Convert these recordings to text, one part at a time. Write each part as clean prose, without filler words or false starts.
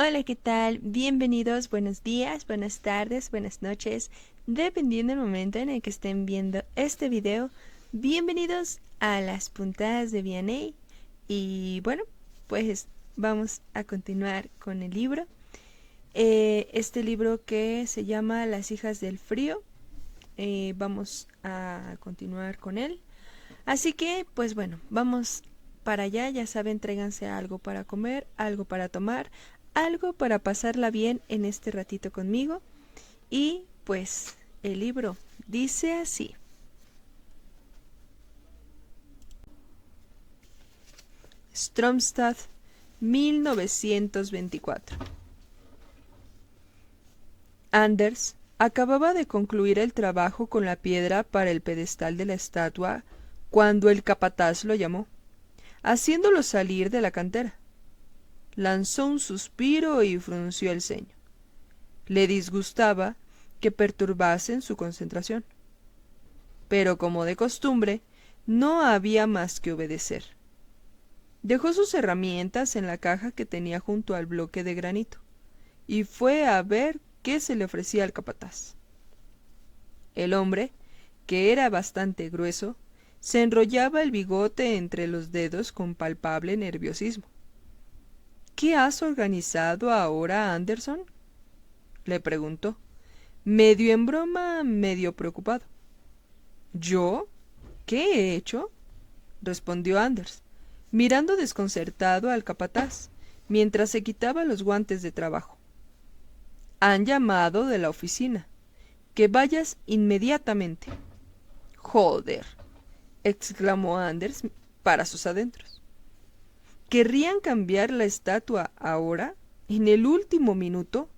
Hola, ¿qué tal? Bienvenidos, buenos días, buenas tardes, buenas noches, dependiendo del momento en el que estén viendo este video. Bienvenidos a las puntadas de Vianney. Y bueno, pues vamos a continuar con el libro. Este libro que se llama Las hijas del frío. Vamos a continuar con él. Así que, pues bueno, vamos para allá. Ya saben, tráiganse algo para comer, algo para tomar, algo para pasarla bien en este ratito conmigo. Y pues el libro dice así. Stromstad, 1924. Anders acababa de concluir el trabajo con la piedra para el pedestal de la estatua cuando el capataz lo llamó, haciéndolo salir de la cantera. Lanzó un suspiro y frunció el ceño. Le disgustaba que perturbasen su concentración. Pero como de costumbre, no había más que obedecer. Dejó sus herramientas en la caja que tenía junto al bloque de granito y fue a ver qué se le ofrecía al capataz. El hombre, que era bastante grueso, se enrollaba el bigote entre los dedos con palpable nerviosismo. ¿Qué has organizado ahora, Anderson?, le preguntó, medio en broma, medio preocupado. ¿Yo? ¿Qué he hecho?, respondió Anders, mirando desconcertado al capataz, mientras se quitaba los guantes de trabajo. Han llamado de la oficina. Que vayas inmediatamente. Joder, exclamó Anders para sus adentros. ¿Querrían cambiar la estatua ahora, en el último minuto?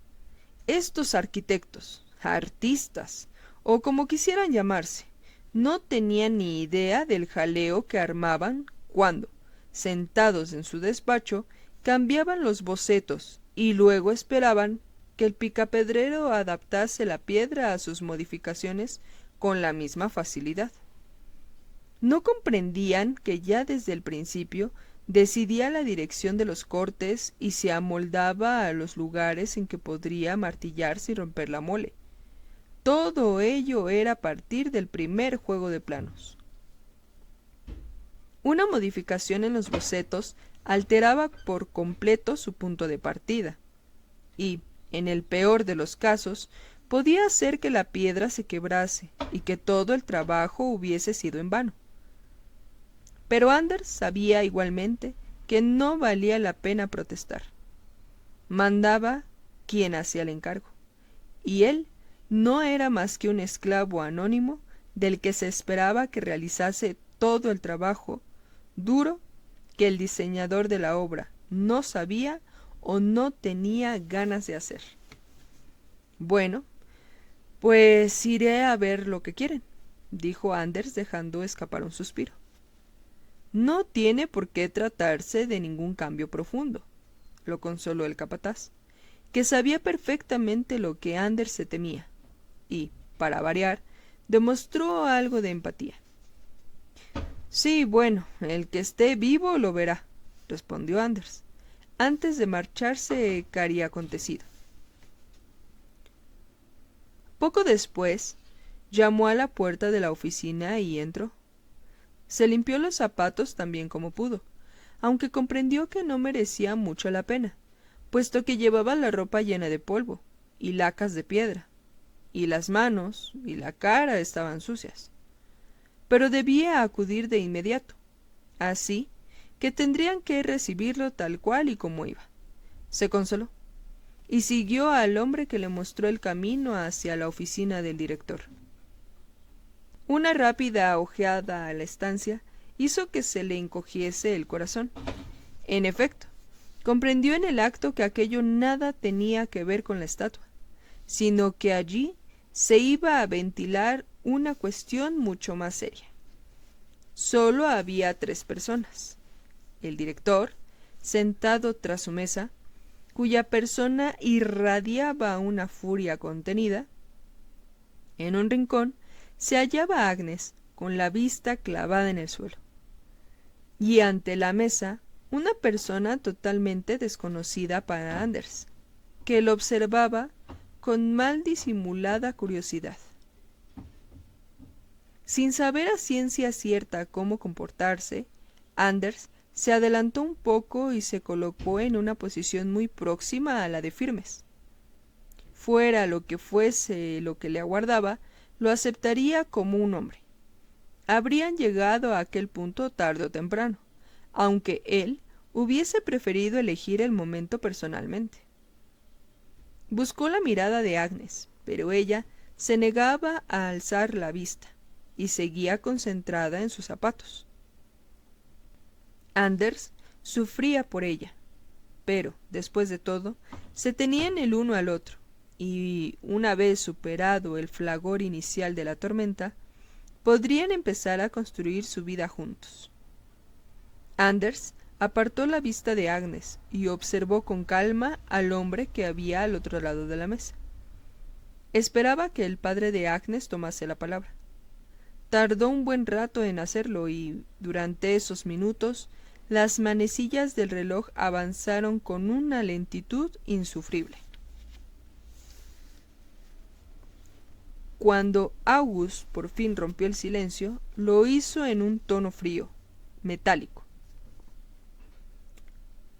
Estos arquitectos, artistas, o como quisieran llamarse, no tenían ni idea del jaleo que armaban cuando, sentados en su despacho, cambiaban los bocetos y luego esperaban que el picapedrero adaptase la piedra a sus modificaciones con la misma facilidad. No comprendían que ya desde el principio decidía la dirección de los cortes y se amoldaba a los lugares en que podría martillarse y romper la mole. Todo ello era a partir del primer juego de planos. Una modificación en los bocetos alteraba por completo su punto de partida y, en el peor de los casos, podía hacer que la piedra se quebrase y que todo el trabajo hubiese sido en vano. Pero Anders sabía igualmente que no valía la pena protestar. Mandaba quien hacía el encargo, y él no era más que un esclavo anónimo del que se esperaba que realizase todo el trabajo duro que el diseñador de la obra no sabía o no tenía ganas de hacer. Bueno, pues iré a ver lo que quieren, dijo Anders dejando escapar un suspiro. No tiene por qué tratarse de ningún cambio profundo, lo consoló el capataz, que sabía perfectamente lo que Anders se temía, y, para variar, demostró algo de empatía. Sí, bueno, el que esté vivo lo verá, respondió Anders, antes de marcharse cari acontecido. Poco después, llamó a la puerta de la oficina y entró. Se limpió los zapatos tan bien como pudo, aunque comprendió que no merecía mucho la pena, puesto que llevaba la ropa llena de polvo y lacas de piedra, y las manos y la cara estaban sucias. Pero debía acudir de inmediato, así que tendrían que recibirlo tal cual y como iba. Se consoló, y siguió al hombre que le mostró el camino hacia la oficina del director. Una rápida ojeada a la estancia hizo que se le encogiese el corazón. En efecto, comprendió en el acto que aquello nada tenía que ver con la estatua, sino que allí se iba a ventilar una cuestión mucho más seria. Solo había 3 personas: el director, sentado tras su mesa, cuya persona irradiaba una furia contenida. En un rincón se hallaba Agnes, con la vista clavada en el suelo. Y ante la mesa, una persona totalmente desconocida para Anders, que lo observaba con mal disimulada curiosidad. Sin saber a ciencia cierta cómo comportarse, Anders se adelantó un poco y se colocó en una posición muy próxima a la de Firmes. Fuera lo que fuese lo que le aguardaba, lo aceptaría como un hombre. Habrían llegado a aquel punto tarde o temprano, aunque él hubiese preferido elegir el momento personalmente. Buscó la mirada de Agnes, pero ella se negaba a alzar la vista y seguía concentrada en sus zapatos. Anders sufría por ella, pero, después de todo, se tenían el uno al otro, y, una vez superado el fragor inicial de la tormenta, podrían empezar a construir su vida juntos. Anders apartó la vista de Agnes y observó con calma al hombre que había al otro lado de la mesa. Esperaba que el padre de Agnes tomase la palabra. Tardó un buen rato en hacerlo y, durante esos minutos, las manecillas del reloj avanzaron con una lentitud insufrible. Cuando August por fin rompió el silencio, lo hizo en un tono frío, metálico.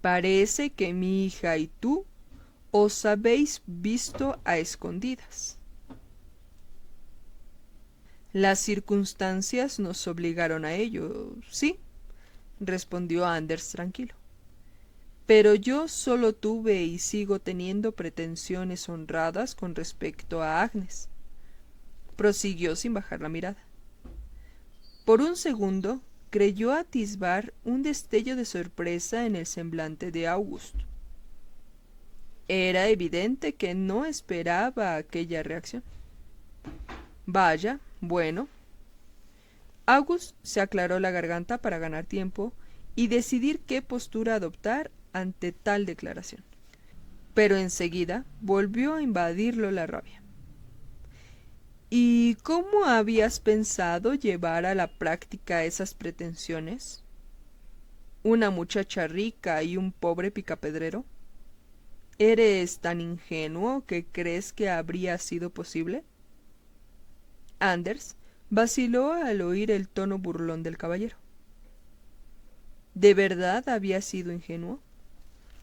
Parece que mi hija y tú os habéis visto a escondidas. Las circunstancias nos obligaron a ello, sí, respondió Anders tranquilo. Pero yo solo tuve y sigo teniendo pretensiones honradas con respecto a Agnes, prosiguió sin bajar la mirada. Por un segundo creyó atisbar un destello de sorpresa en el semblante de August. Era evidente que no esperaba aquella reacción. Vaya, bueno. August se aclaró la garganta para ganar tiempo y decidir qué postura adoptar ante tal declaración. Pero enseguida volvió a invadirlo la rabia. ¿Y cómo habías pensado llevar a la práctica esas pretensiones? ¿Una muchacha rica y un pobre picapedrero? ¿Eres tan ingenuo que crees que habría sido posible? Anders vaciló al oír el tono burlón del caballero. ¿De verdad había sido ingenuo?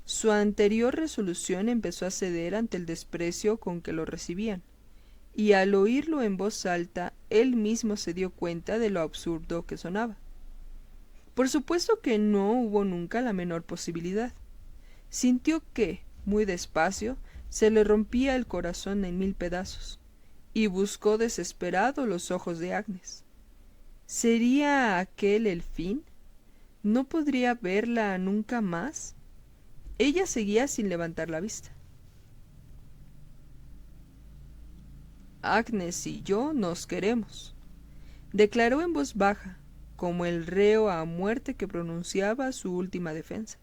Su anterior resolución empezó a ceder ante el desprecio con que lo recibían, y al oírlo en voz alta, él mismo se dio cuenta de lo absurdo que sonaba. Por supuesto que no hubo nunca la menor posibilidad. Sintió que, muy despacio, se le rompía el corazón en 1000 pedazos, y buscó desesperado los ojos de Agnes. ¿Sería aquel el fin? ¿No podría verla nunca más? Ella seguía sin levantar la vista. Agnes y yo nos queremos, declaró en voz baja, como el reo a muerte que pronunciaba su última defensa.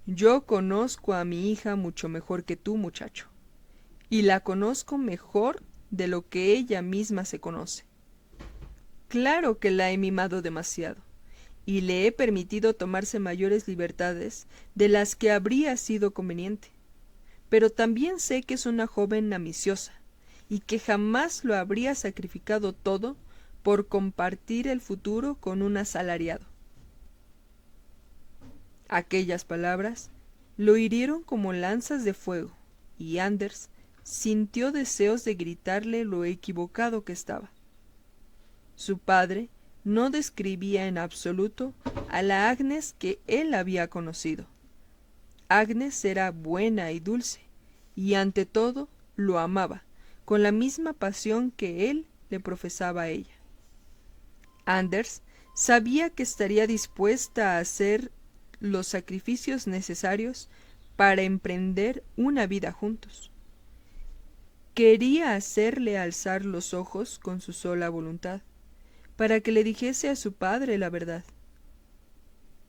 Yo conozco a mi hija mucho mejor que tú, muchacho, y la conozco mejor de lo que ella misma se conoce. Claro que la he mimado demasiado, y le he permitido tomarse mayores libertades de las que habría sido conveniente. Pero también sé que es una joven ambiciosa, y que jamás lo habría sacrificado todo por compartir el futuro con un asalariado. Aquellas palabras lo hirieron como lanzas de fuego, y Anders sintió deseos de gritarle lo equivocado que estaba. Su padre no describía en absoluto a la Agnes que él había conocido. Agnes era buena y dulce, y ante todo lo amaba, con la misma pasión que él le profesaba a ella. Anders sabía que estaría dispuesta a hacer los sacrificios necesarios para emprender una vida juntos. Quería hacerle alzar los ojos con su sola voluntad, para que le dijese a su padre la verdad.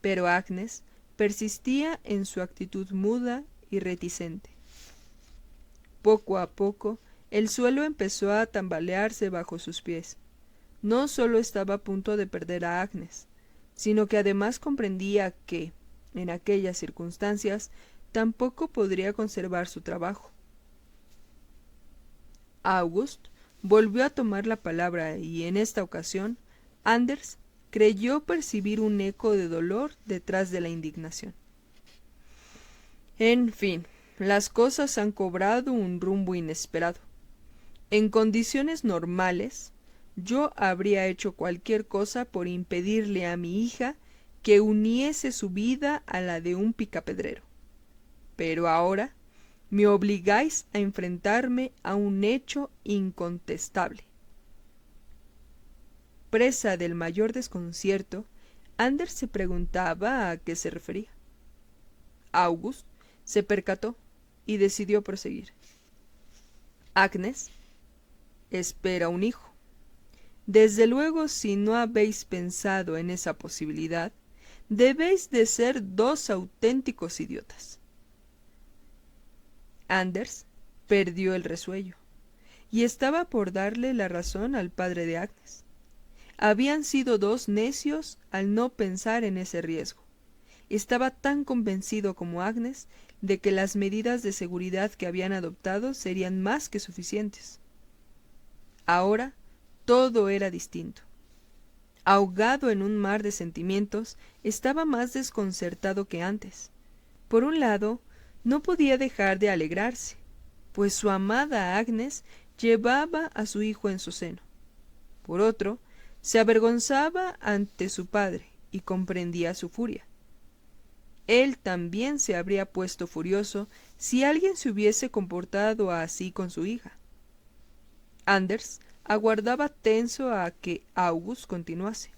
Pero Agnes persistía en su actitud muda y reticente. Poco a poco, el suelo empezó a tambalearse bajo sus pies. No solo estaba a punto de perder a Agnes, sino que además comprendía que, en aquellas circunstancias, tampoco podría conservar su trabajo. August volvió a tomar la palabra y en esta ocasión Anders creyó percibir un eco de dolor detrás de la indignación. En fin, las cosas han cobrado un rumbo inesperado. En condiciones normales, yo habría hecho cualquier cosa por impedirle a mi hija que uniese su vida a la de un picapedrero. Pero ahora me obligáis a enfrentarme a un hecho incontestable. Presa del mayor desconcierto, Anders se preguntaba a qué se refería. August se percató y decidió proseguir. Agnes espera un hijo. Desde luego, si no habéis pensado en esa posibilidad, debéis de ser dos auténticos idiotas. Anders perdió el resuello y estaba por darle la razón al padre de Agnes. Habían sido dos necios al no pensar en ese riesgo. Estaba tan convencido como Agnes de que las medidas de seguridad que habían adoptado serían más que suficientes. Ahora todo era distinto. Ahogado en un mar de sentimientos, estaba más desconcertado que antes. Por un lado, no podía dejar de alegrarse, pues su amada Agnes llevaba a su hijo en su seno. Por otro, se avergonzaba ante su padre y comprendía su furia. Él también se habría puesto furioso si alguien se hubiese comportado así con su hija. Anders aguardaba tenso a que August continuase.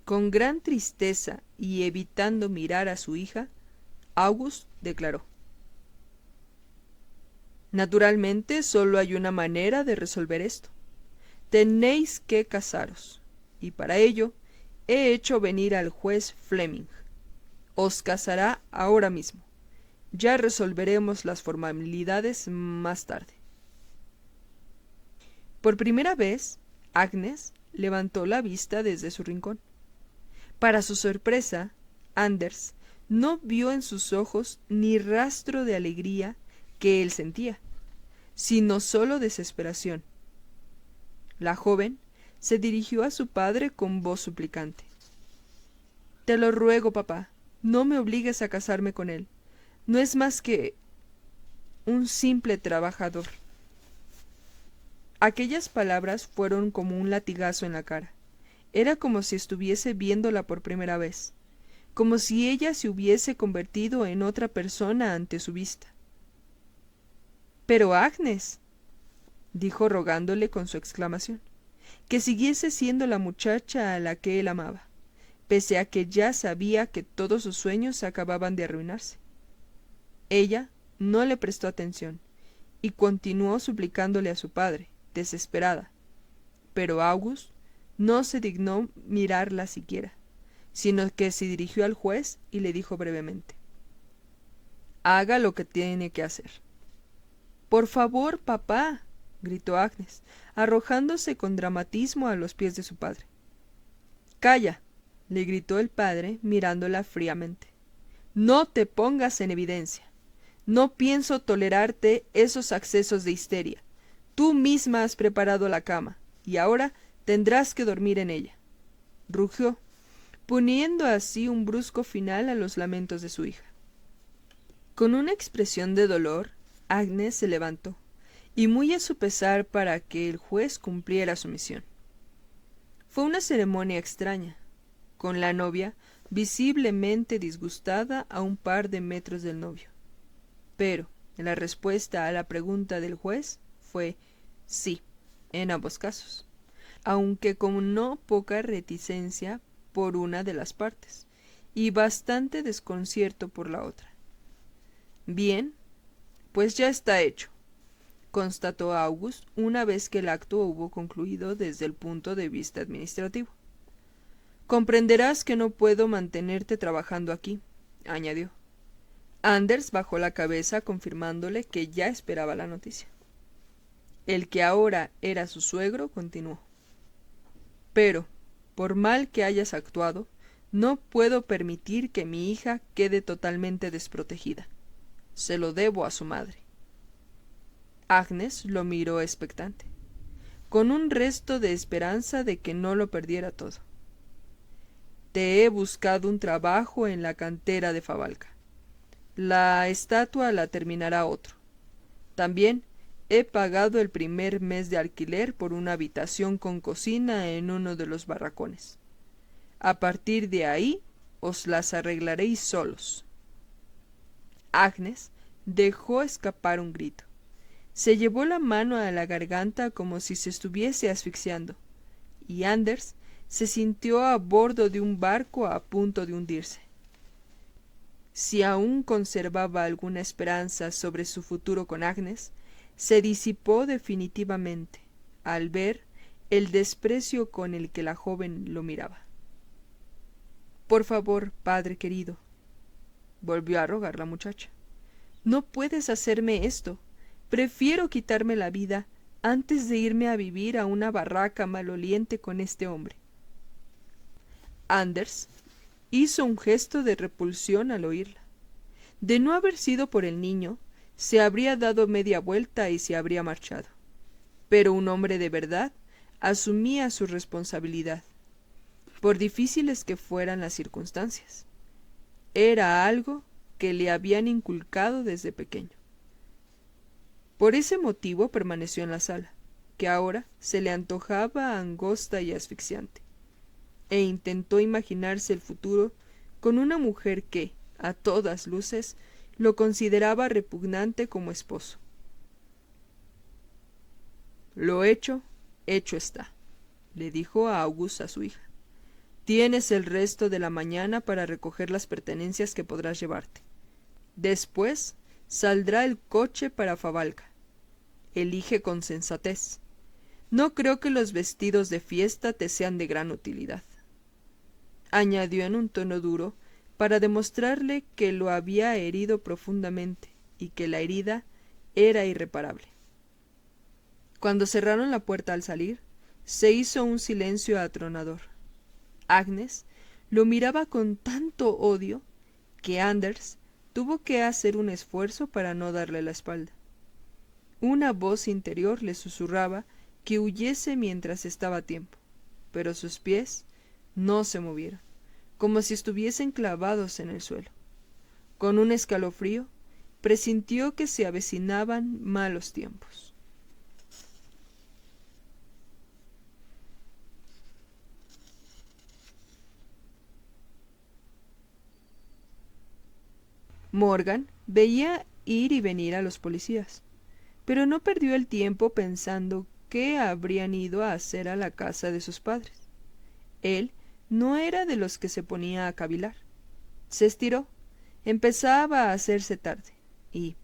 Con gran tristeza y evitando mirar a su hija, August declaró: Naturalmente, solo hay una manera de resolver esto. Tenéis que casaros, y para ello he hecho venir al juez Fleming. Os casará ahora mismo. Ya resolveremos las formalidades más tarde. Por primera vez, Agnes levantó la vista desde su rincón. Para su sorpresa, Anders no vio en sus ojos ni rastro de alegría que él sentía, sino solo desesperación. La joven se dirigió a su padre con voz suplicante. Te lo ruego, papá, no me obligues a casarme con él. No es más que un simple trabajador. Aquellas palabras fueron como un latigazo en la cara. Era como si estuviese viéndola por primera vez, como si ella se hubiese convertido en otra persona ante su vista. Pero Agnes, dijo rogándole con su exclamación, que siguiese siendo la muchacha a la que él amaba, pese a que ya sabía que todos sus sueños acababan de arruinarse. Ella no le prestó atención y continuó suplicándole a su padre, desesperada, pero August no se dignó mirarla siquiera, sino que se dirigió al juez y le dijo brevemente: haga lo que tiene que hacer. Por favor, papá, gritó Agnes, arrojándose con dramatismo a los pies de su padre. Calla, le gritó el padre mirándola fríamente. No te pongas en evidencia. No pienso tolerarte esos accesos de histeria. Tú misma has preparado la cama, y ahora tendrás que dormir en ella. Rugió, poniendo así un brusco final a los lamentos de su hija. Con una expresión de dolor, Agnes se levantó, y muy a su pesar para que el juez cumpliera su misión. Fue una ceremonia extraña, con la novia visiblemente disgustada a un par de metros del novio. Pero la respuesta a la pregunta del juez fue sí, en ambos casos, aunque con no poca reticencia por una de las partes, y bastante desconcierto por la otra. Bien, pues ya está hecho, constató August una vez que el acto hubo concluido desde el punto de vista administrativo. Comprenderás que no puedo mantenerte trabajando aquí, añadió. Anders bajó la cabeza confirmándole que ya esperaba la noticia. El que ahora era su suegro continuó. Pero, por mal que hayas actuado, No puedo permitir que mi hija quede totalmente desprotegida. Se lo debo a su madre. Agnes lo miró expectante, con un resto de esperanza de que no lo perdiera todo. Te he buscado un trabajo en la cantera de Favalca. La estatua la terminará otro. También he pagado el primer mes de alquiler por una habitación con cocina en uno de los barracones. A partir de ahí os las arreglaréis solos. Agnes dejó escapar un grito. Se llevó la mano a la garganta como si se estuviese asfixiando, y Anders se sintió a bordo de un barco a punto de hundirse. Si aún conservaba alguna esperanza sobre su futuro con Agnes, se disipó definitivamente al ver el desprecio con el que la joven lo miraba. «Por favor, padre querido», volvió a rogar la muchacha, «no puedes hacerme esto. Prefiero quitarme la vida antes de irme a vivir a una barraca maloliente con este hombre». Anders hizo un gesto de repulsión al oírla. De no haber sido por el niño, se habría dado media vuelta y se habría marchado. Pero un hombre de verdad asumía su responsabilidad, por difíciles que fueran las circunstancias. Era algo que le habían inculcado desde pequeño. Por ese motivo permaneció en la sala, que ahora se le antojaba angosta y asfixiante, e intentó imaginarse el futuro con una mujer que, a todas luces, lo consideraba repugnante como esposo. «Lo hecho, hecho está», le dijo a August a su hija. «Tienes el resto de la mañana para recoger las pertenencias que podrás llevarte. Después saldrá el coche para Favalca. Elige con sensatez. No creo que los vestidos de fiesta te sean de gran utilidad», añadió en un tono duro, para demostrarle que lo había herido profundamente y que la herida era irreparable. Cuando cerraron la puerta al salir, se hizo un silencio atronador. Agnes lo miraba con tanto odio que Anders tuvo que hacer un esfuerzo para no darle la espalda. Una voz interior le susurraba que huyese mientras estaba a tiempo, pero sus pies no se movieron, como si estuviesen clavados en el suelo. Con un escalofrío, presintió que se avecinaban malos tiempos. Morgan veía ir y venir a los policías, pero no perdió el tiempo pensando qué habrían ido a hacer a la casa de sus padres. Él no era de los que se ponía a cavilar. Se estiró. Empezaba a hacerse tarde y,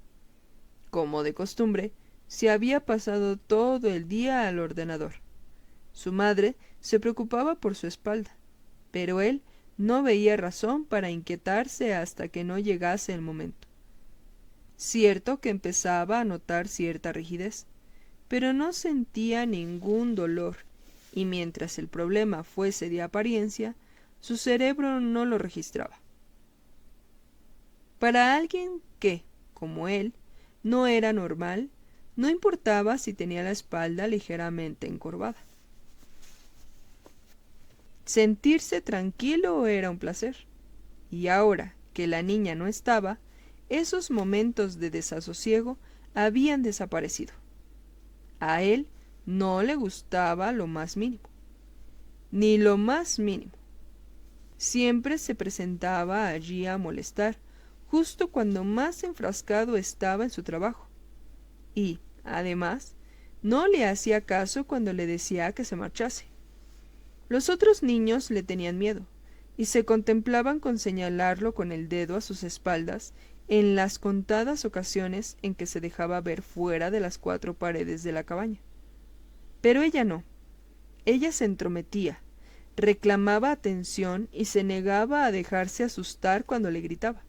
como de costumbre, se había pasado todo el día al ordenador. Su madre se preocupaba por su espalda, pero él no veía razón para inquietarse hasta que no llegase el momento. Cierto que empezaba a notar cierta rigidez, pero no sentía ningún dolor, y mientras el problema fuese de apariencia, su cerebro no lo registraba. Para alguien que, como él, no era normal, no importaba si tenía la espalda ligeramente encorvada. Sentirse tranquilo era un placer, y ahora que la niña no estaba, esos momentos de desasosiego habían desaparecido. A él no le gustaba lo más mínimo, ni lo más mínimo. Siempre se presentaba allí a molestar, justo cuando más enfrascado estaba en su trabajo, y, además, no le hacía caso cuando le decía que se marchase. Los otros niños le tenían miedo, y se contemplaban con señalarlo con el dedo a sus espaldas en las contadas ocasiones en que se dejaba ver fuera de las 4 paredes de la cabaña. Pero ella no. Ella se entrometía, reclamaba atención y se negaba a dejarse asustar cuando le gritaba.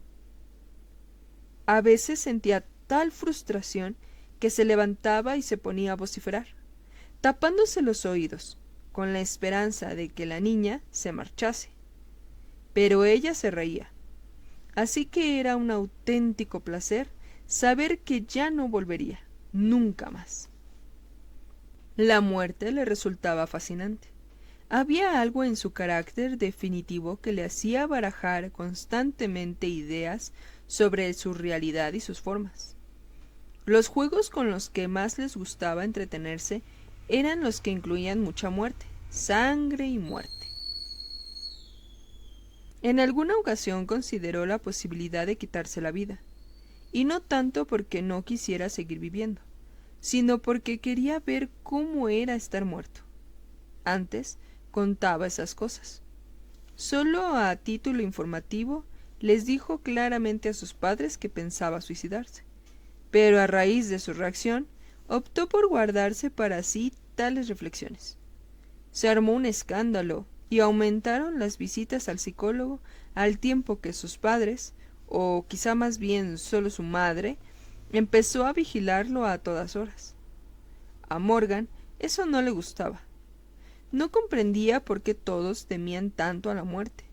A veces sentía tal frustración que se levantaba y se ponía a vociferar, tapándose los oídos, con la esperanza de que la niña se marchase. pero ella se reía. Así que era un auténtico placer saber que ya no volvería, nunca más. La muerte le resultaba fascinante. Había algo en su carácter definitivo que le hacía barajar constantemente ideas sobre su realidad y sus formas. Los juegos con los que más les gustaba entretenerse eran los que incluían mucha muerte, sangre y muerte. En alguna ocasión consideró la posibilidad de quitarse la vida, y no tanto porque no quisiera seguir viviendo, sino porque quería ver cómo era estar muerto. Antes contaba esas cosas. Solo a título informativo les dijo claramente a sus padres que pensaba suicidarse, pero a raíz de su reacción optó por guardarse para sí tales reflexiones. Se armó un escándalo y aumentaron las visitas al psicólogo al tiempo que sus padres, o quizá más bien solo su madre, empezó a vigilarlo a todas horas. A Morgan eso no le gustaba. No comprendía por qué todos temían tanto a la muerte.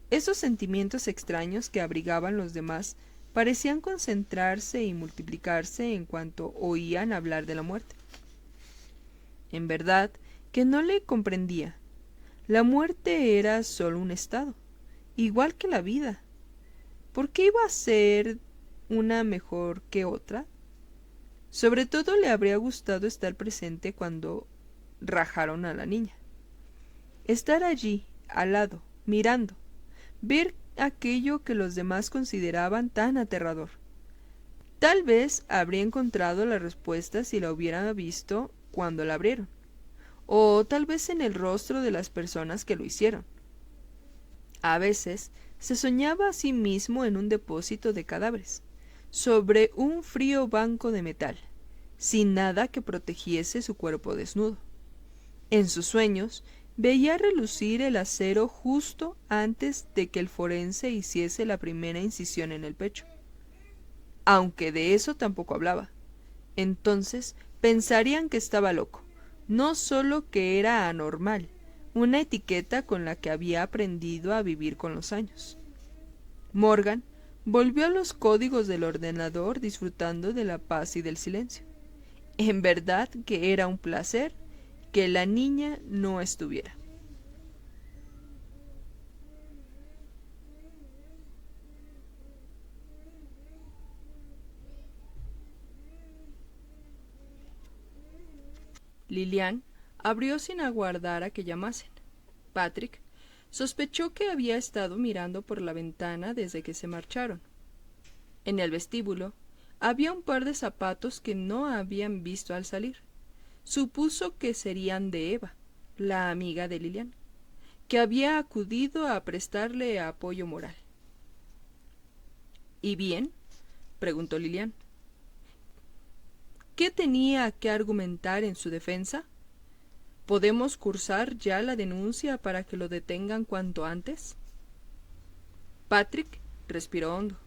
Esos sentimientos extraños que abrigaban los demás parecían concentrarse y multiplicarse en cuanto oían hablar de la muerte. En verdad que no le comprendía. La muerte era solo un estado, igual que la vida. ¿Por qué iba a ser una mejor que otra? Sobre todo le habría gustado estar presente cuando rajaron a la niña. Estar allí, al lado, mirando, ver aquello que los demás consideraban tan aterrador. Tal vez habría encontrado la respuesta si la hubiera visto cuando la abrieron, o tal vez en el rostro de las personas que lo hicieron. A veces se soñaba a sí mismo en un depósito de cadáveres, sobre un frío banco de metal, sin nada que protegiese su cuerpo desnudo. En sus sueños veía relucir el acero justo antes de que el forense hiciese la primera incisión en el pecho. Aunque de eso tampoco hablaba. Entonces pensarían que estaba loco, no solo que era anormal, una etiqueta con la que había aprendido a vivir con los años. Morgan volvió a los códigos del ordenador disfrutando de la paz y del silencio. En verdad que era un placer que la niña no estuviera. Lilian abrió sin aguardar a que llamasen. Patrick sospechó que había estado mirando por la ventana desde que se marcharon. En el vestíbulo había un par de zapatos que no habían visto al salir. Supuso que serían de Eva, la amiga de Lilian, que había acudido a prestarle apoyo moral. ¿Y bien?, preguntó Lilian. ¿Qué tenía que argumentar en su defensa? ¿Podemos cursar ya la denuncia para que lo detengan cuanto antes? Patrick respiró hondo.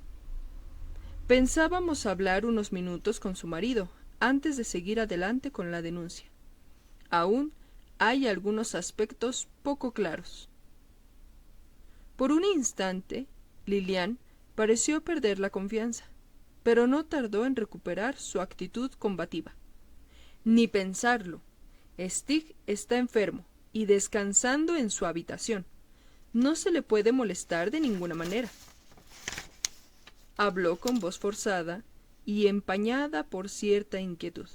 Pensábamos hablar unos minutos con su marido antes de seguir adelante con la denuncia. Aún hay algunos aspectos poco claros. Por un instante, Lilian pareció perder la confianza, pero no tardó en recuperar su actitud combativa. Ni pensarlo. Stig está enfermo y descansando en su habitación. No se le puede molestar de ninguna manera. Habló con voz forzada y empañada por cierta inquietud.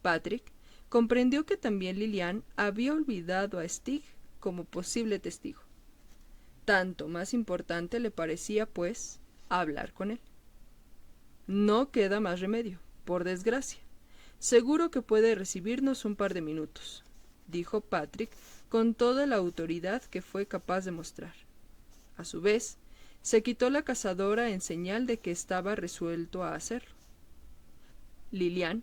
Patrick comprendió que también Lilian había olvidado a Stig como posible testigo. Tanto más importante le parecía, pues, hablar con él. No queda más remedio, por desgracia. Seguro que puede recibirnos un par de minutos, dijo Patrick con toda la autoridad que fue capaz de mostrar. A su vez, se quitó la cazadora en señal de que estaba resuelto a hacerlo. Lilian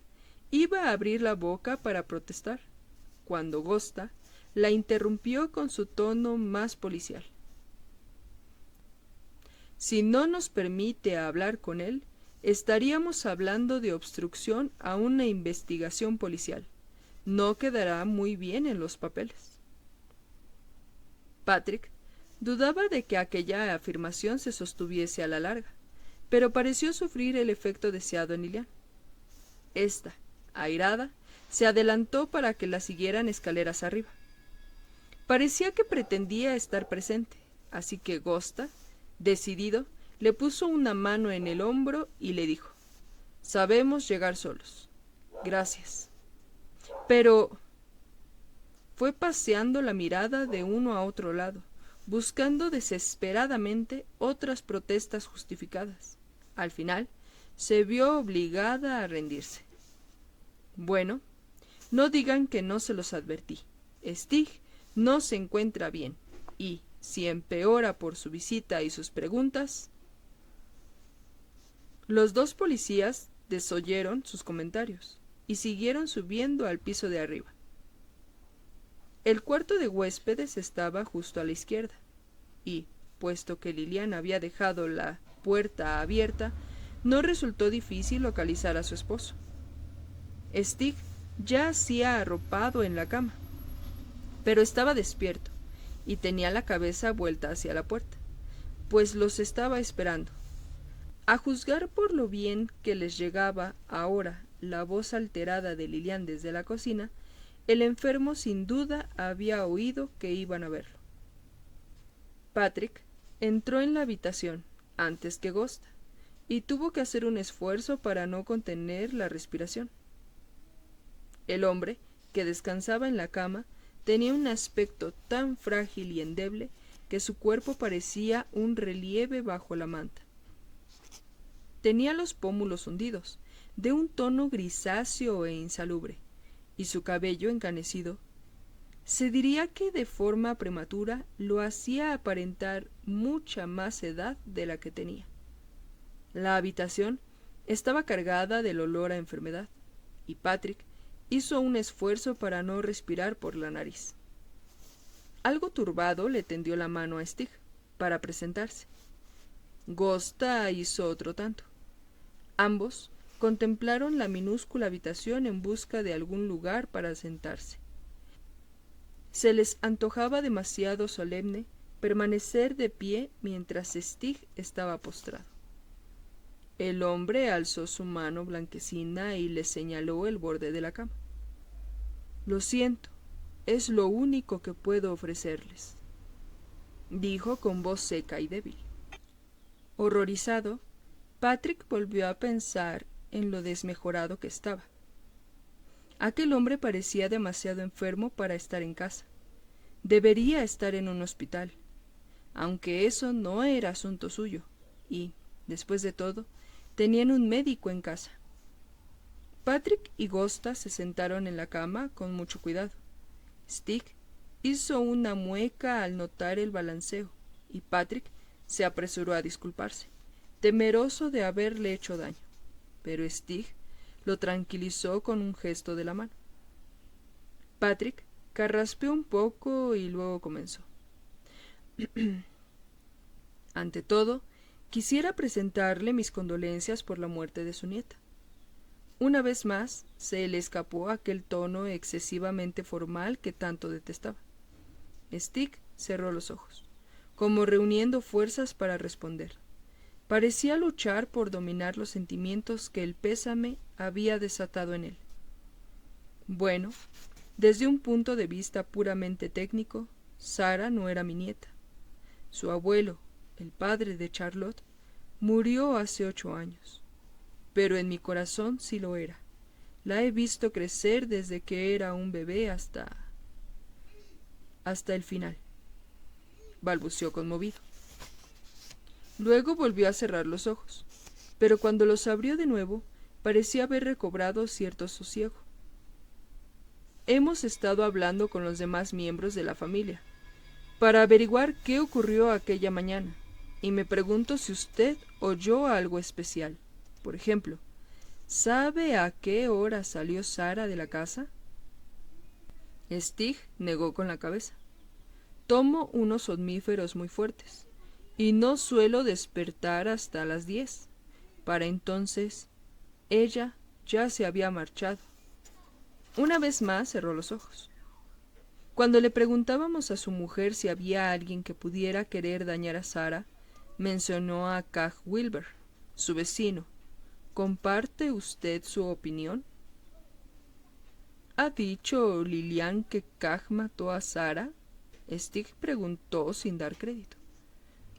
iba a abrir la boca para protestar, cuando Gosta la interrumpió con su tono más policial. Si no nos permite hablar con él, estaríamos hablando de obstrucción a una investigación policial. No quedará muy bien en los papeles. Patrick Dudaba de que aquella afirmación se sostuviese a la larga, pero pareció sufrir el efecto deseado en Lilian. Esta, airada, se adelantó para que la siguieran escaleras arriba. Parecía que pretendía estar presente, así que Gosta, decidido, le puso una mano en el hombro y le dijo: «Sabemos llegar solos. Gracias». Pero fue paseando la mirada de uno a otro lado, buscando desesperadamente otras protestas justificadas. Al final, se vio obligada a rendirse. «Bueno, no digan que no se los advertí. Stig no se encuentra bien, y, si empeora por su visita y sus preguntas». Los dos policías desoyeron sus comentarios y siguieron subiendo al piso de arriba. El cuarto de huéspedes estaba justo a la izquierda, y, puesto que Lilian había dejado la puerta abierta, no resultó difícil localizar a su esposo. Stig yacía arropado en la cama, pero estaba despierto y tenía la cabeza vuelta hacia la puerta, pues los estaba esperando. A juzgar por lo bien que les llegaba ahora la voz alterada de Lilian desde la cocina, el enfermo sin duda había oído que iban a verlo. Patrick entró en la habitación antes que Gosta y tuvo que hacer un esfuerzo para no contener la respiración. El hombre, que descansaba en la cama, tenía un aspecto tan frágil y endeble que su cuerpo parecía un relieve bajo la manta. Tenía los pómulos hundidos, de un tono grisáceo e insalubre, y su cabello encanecido, se diría que de forma prematura, lo hacía aparentar mucha más edad de la que tenía. La habitación estaba cargada del olor a enfermedad, y Patrick hizo un esfuerzo para no respirar por la nariz. Algo turbado le tendió la mano a Stig para presentarse. Gosta hizo otro tanto. Ambos contemplaron la minúscula habitación en busca de algún lugar para sentarse. Se les antojaba demasiado solemne permanecer de pie mientras Stig estaba postrado. El hombre alzó su mano blanquecina y le señaló el borde de la cama. «Lo siento, es lo único que puedo ofrecerles», dijo con voz seca y débil. Horrorizado, Patrick volvió a pensar en lo desmejorado que estaba. Aquel hombre parecía demasiado enfermo para estar en casa. Debería estar en un hospital, aunque eso no era asunto suyo, y, después de todo, tenían un médico en casa. Patrick y Gosta se sentaron en la cama con mucho cuidado. Stig hizo una mueca al notar el balanceo, y Patrick se apresuró a disculparse, temeroso de haberle hecho daño, pero Stig lo tranquilizó con un gesto de la mano. Patrick carraspeó un poco y luego comenzó. «Ante todo, quisiera presentarle mis condolencias por la muerte de su nieta». Una vez más se le escapó aquel tono excesivamente formal que tanto detestaba. Stig cerró los ojos, como reuniendo fuerzas para responder. Parecía luchar por dominar los sentimientos que el pésame había desatado en él. «Bueno, desde un punto de vista puramente técnico, Sara no era mi nieta. Su abuelo, el padre de Charlotte, murió hace 8 años. Pero en mi corazón sí lo era. La he visto crecer desde que era un bebé hasta el final», balbuceó conmovido. Luego volvió a cerrar los ojos, pero cuando los abrió de nuevo, parecía haber recobrado cierto sosiego. «Hemos estado hablando con los demás miembros de la familia para averiguar qué ocurrió aquella mañana, y me pregunto si usted oyó algo especial. Por ejemplo, ¿sabe a qué hora salió Sara de la casa?» Stig negó con la cabeza. «Tomo unos somníferos muy fuertes y no suelo despertar hasta las 10. Para entonces, ella ya se había marchado». Una vez más cerró los ojos. Cuando le preguntábamos a su mujer si había alguien que pudiera querer dañar a Sara, mencionó a Kaj Wilber, su vecino. ¿Comparte usted su opinión? ¿Ha dicho Lilian que Kaj mató a Sara? Stig preguntó sin dar crédito.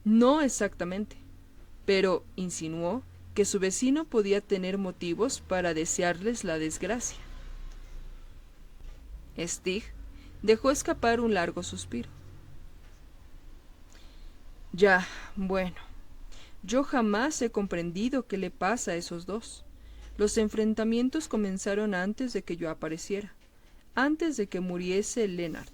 No exactamente, pero insinuó que su vecino podía tener motivos para desearles la desgracia. Stig dejó escapar un largo suspiro. Ya, bueno, yo jamás he comprendido qué le pasa a esos dos. Los enfrentamientos comenzaron antes de que yo apareciera, antes de que muriese Lennart.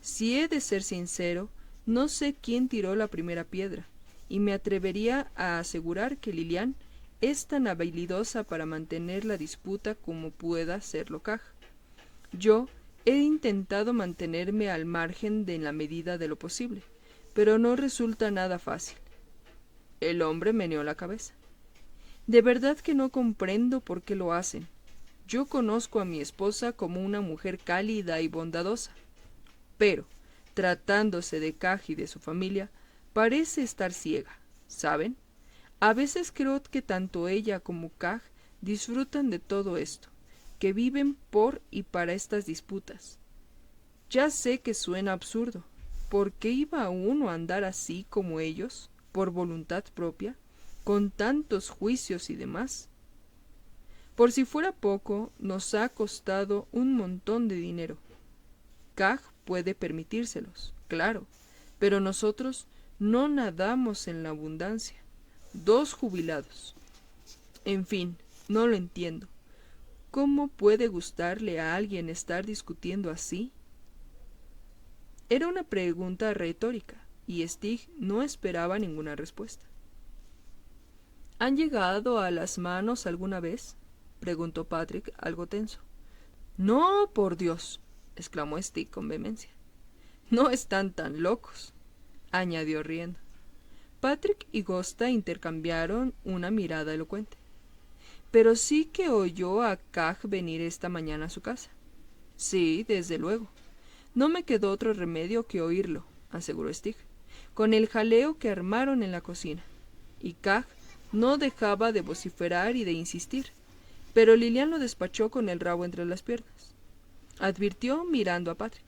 Si he de ser sincero, no sé quién tiró la primera piedra, y me atrevería a asegurar que Lilian es tan habilidosa para mantener la disputa como pueda serlo Kaj. Yo he intentado mantenerme al margen en la medida de lo posible, pero no resulta nada fácil. El hombre meneó la cabeza. De verdad que no comprendo por qué lo hacen. Yo conozco a mi esposa como una mujer cálida y bondadosa, pero, tratándose de Kaj y de su familia, parece estar ciega, ¿saben? A veces creo que tanto ella como Kaj disfrutan de todo esto, que viven por y para estas disputas. Ya sé que suena absurdo. ¿Por qué iba uno a andar así como ellos, por voluntad propia, con tantos juicios y demás? Por si fuera poco, nos ha costado un montón de dinero. Kaj puede permitírselos, claro, pero nosotros no nadamos en la abundancia. 2 jubilados. En fin, no lo entiendo. ¿Cómo puede gustarle a alguien estar discutiendo así? Era una pregunta retórica, y Stig no esperaba ninguna respuesta. ¿Han llegado a las manos alguna vez?, preguntó Patrick, algo tenso. No, por Dios, exclamó Stig con vehemencia. No están tan locos, añadió riendo. Patrick y Gosta intercambiaron una mirada elocuente. Pero sí que oyó a Kaj venir esta mañana a su casa. Sí, desde luego. No me quedó otro remedio que oírlo, aseguró Stig, con el jaleo que armaron en la cocina. Y Kaj no dejaba de vociferar y de insistir, pero Lilian lo despachó con el rabo entre las piernas. Advirtió mirando a Patrick.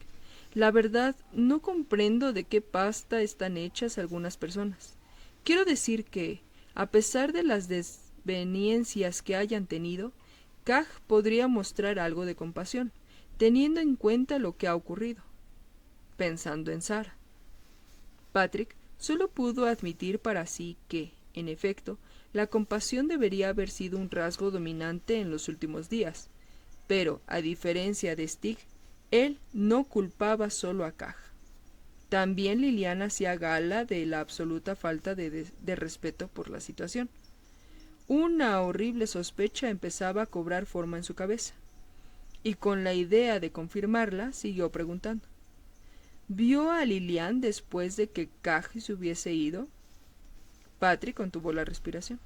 La verdad, no comprendo de qué pasta están hechas algunas personas. Quiero decir que, a pesar de las desveniencias que hayan tenido, Kaj podría mostrar algo de compasión, teniendo en cuenta lo que ha ocurrido. Pensando en Sara. Patrick solo pudo admitir para sí que, en efecto, la compasión debería haber sido un rasgo dominante en los últimos días, pero, a diferencia de Stig, él no culpaba solo a Kaj. También Lilian hacía gala de la absoluta falta de respeto por la situación. Una horrible sospecha empezaba a cobrar forma en su cabeza, y con la idea de confirmarla, siguió preguntando. ¿Vio a Lilian después de que Kaj se hubiese ido? Patrick contuvo la respiración.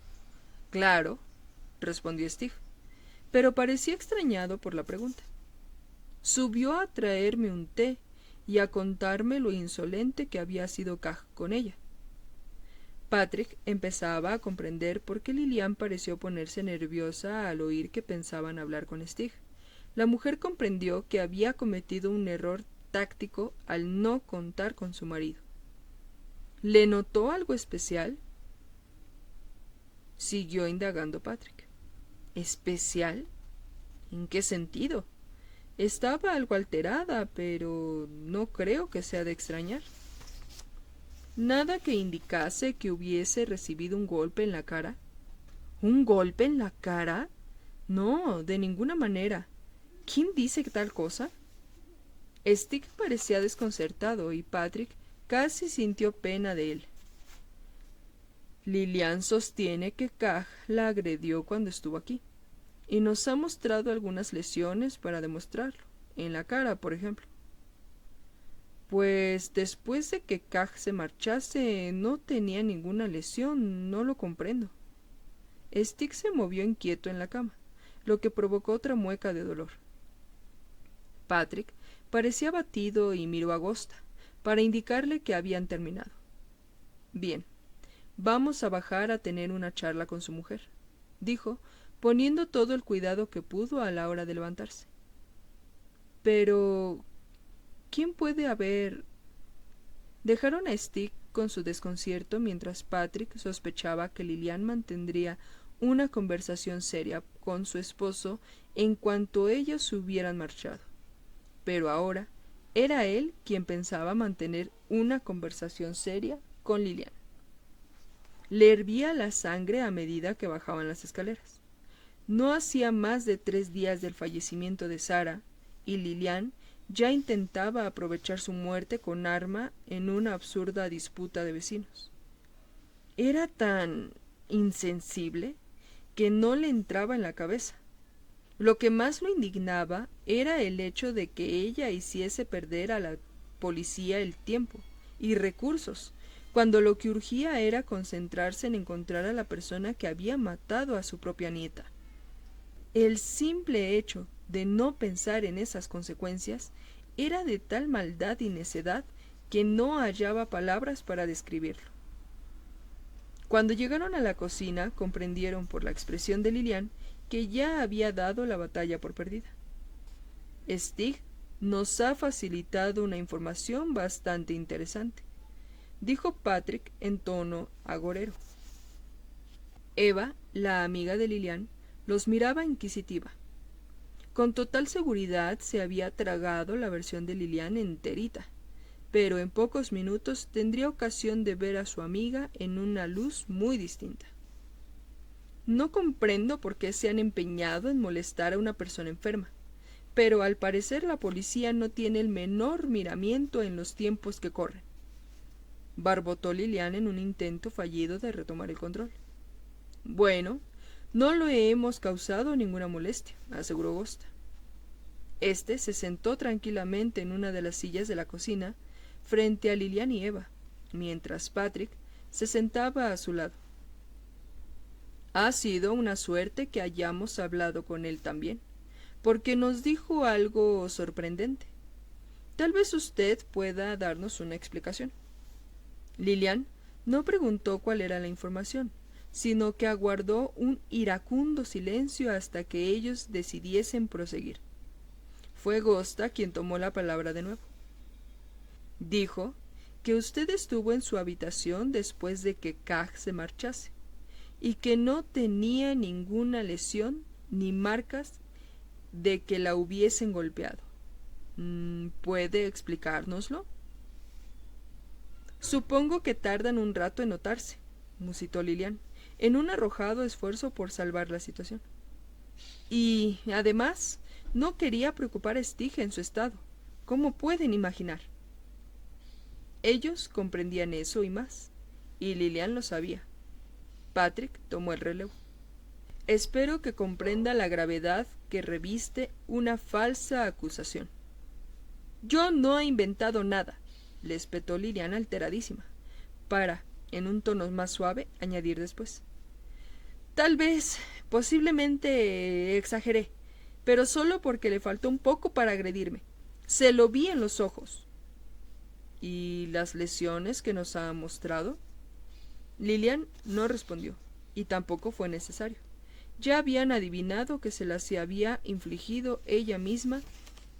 Claro, respondió Stig, pero parecía extrañado por la pregunta. Subió a traerme un té y a contarme lo insolente que había sido Kaj con ella. Patrick empezaba a comprender por qué Lilian pareció ponerse nerviosa al oír que pensaban hablar con Stig. La mujer comprendió que había cometido un error táctico al no contar con su marido. ¿Le notó algo especial?, siguió indagando Patrick. ¿Especial? ¿En qué sentido? Estaba algo alterada, pero no creo que sea de extrañar. ¿Nada que indicase que hubiese recibido un golpe en la cara? ¿Un golpe en la cara? No, de ninguna manera. ¿Quién dice tal cosa? Stig parecía desconcertado y Patrick casi sintió pena de él. Lilian sostiene que Kaj la agredió cuando estuvo aquí, y nos ha mostrado algunas lesiones para demostrarlo, en la cara, por ejemplo. Pues después de que Kaj se marchase no tenía ninguna lesión, no lo comprendo. Stig se movió inquieto en la cama, lo que provocó otra mueca de dolor. Patrick Parecía abatido y miró a Agosta, para indicarle que habían terminado. Bien, vamos a bajar a tener una charla con su mujer, dijo, poniendo todo el cuidado que pudo a la hora de levantarse. Pero, ¿quién puede haber...? Dejaron a Stig con su desconcierto mientras Patrick sospechaba que Lilian mantendría una conversación seria con su esposo en cuanto ellos hubieran marchado. Pero ahora era él quien pensaba mantener una conversación seria con Lilian. Le hervía la sangre a medida que bajaban las escaleras. No hacía más de 3 días del fallecimiento de Sara, y Lilian ya intentaba aprovechar su muerte con arma en una absurda disputa de vecinos. Era tan insensible que no le entraba en la cabeza. Lo que más lo indignaba era el hecho de que ella hiciese perder a la policía el tiempo y recursos, cuando lo que urgía era concentrarse en encontrar a la persona que había matado a su propia nieta. El simple hecho de no pensar en esas consecuencias era de tal maldad y necedad que no hallaba palabras para describirlo. Cuando llegaron a la cocina, comprendieron por la expresión de Lilian que ya había dado la batalla por perdida. Stig nos ha facilitado una información bastante interesante, dijo Patrick en tono agorero. Eva, la amiga de Lilian, los miraba inquisitiva. Con total seguridad se había tragado la versión de Lilian enterita, pero en pocos minutos tendría ocasión de ver a su amiga en una luz muy distinta. No comprendo por qué se han empeñado en molestar a una persona enferma, pero al parecer la policía no tiene el menor miramiento en los tiempos que corren, barbotó Lilian en un intento fallido de retomar el control. Bueno, no le hemos causado ninguna molestia, aseguró Agosta. Este se sentó tranquilamente en una de las sillas de la cocina, frente a Lilian y Eva, mientras Patrick se sentaba a su lado. Ha sido una suerte que hayamos hablado con él también, porque nos dijo algo sorprendente. Tal vez usted pueda darnos una explicación. Lilian no preguntó cuál era la información, sino que aguardó un iracundo silencio hasta que ellos decidiesen proseguir. Fue Agosta quien tomó la palabra de nuevo. Dijo que usted estuvo en su habitación después de que Kaj se marchase, y que no tenía ninguna lesión ni marcas de que la hubiesen golpeado. ¿Puede explicárnoslo? Supongo que tardan un rato en notarse, musitó Lilian, en un arrojado esfuerzo por salvar la situación. Y, además, no quería preocupar a Stig en su estado. ¿Cómo pueden imaginar? Ellos comprendían eso y más, y Lilian lo sabía. Patrick tomó el relevo. Espero que comprenda la gravedad que reviste una falsa acusación. Yo no he inventado nada, le espetó Lilian alteradísima, para, en un tono más suave, añadir después. Tal vez, posiblemente exageré, pero solo porque le faltó un poco para agredirme. Se lo vi en los ojos. ¿Y las lesiones que nos ha mostrado? Lilian no respondió, y tampoco fue necesario. Ya habían adivinado que se las había infligido ella misma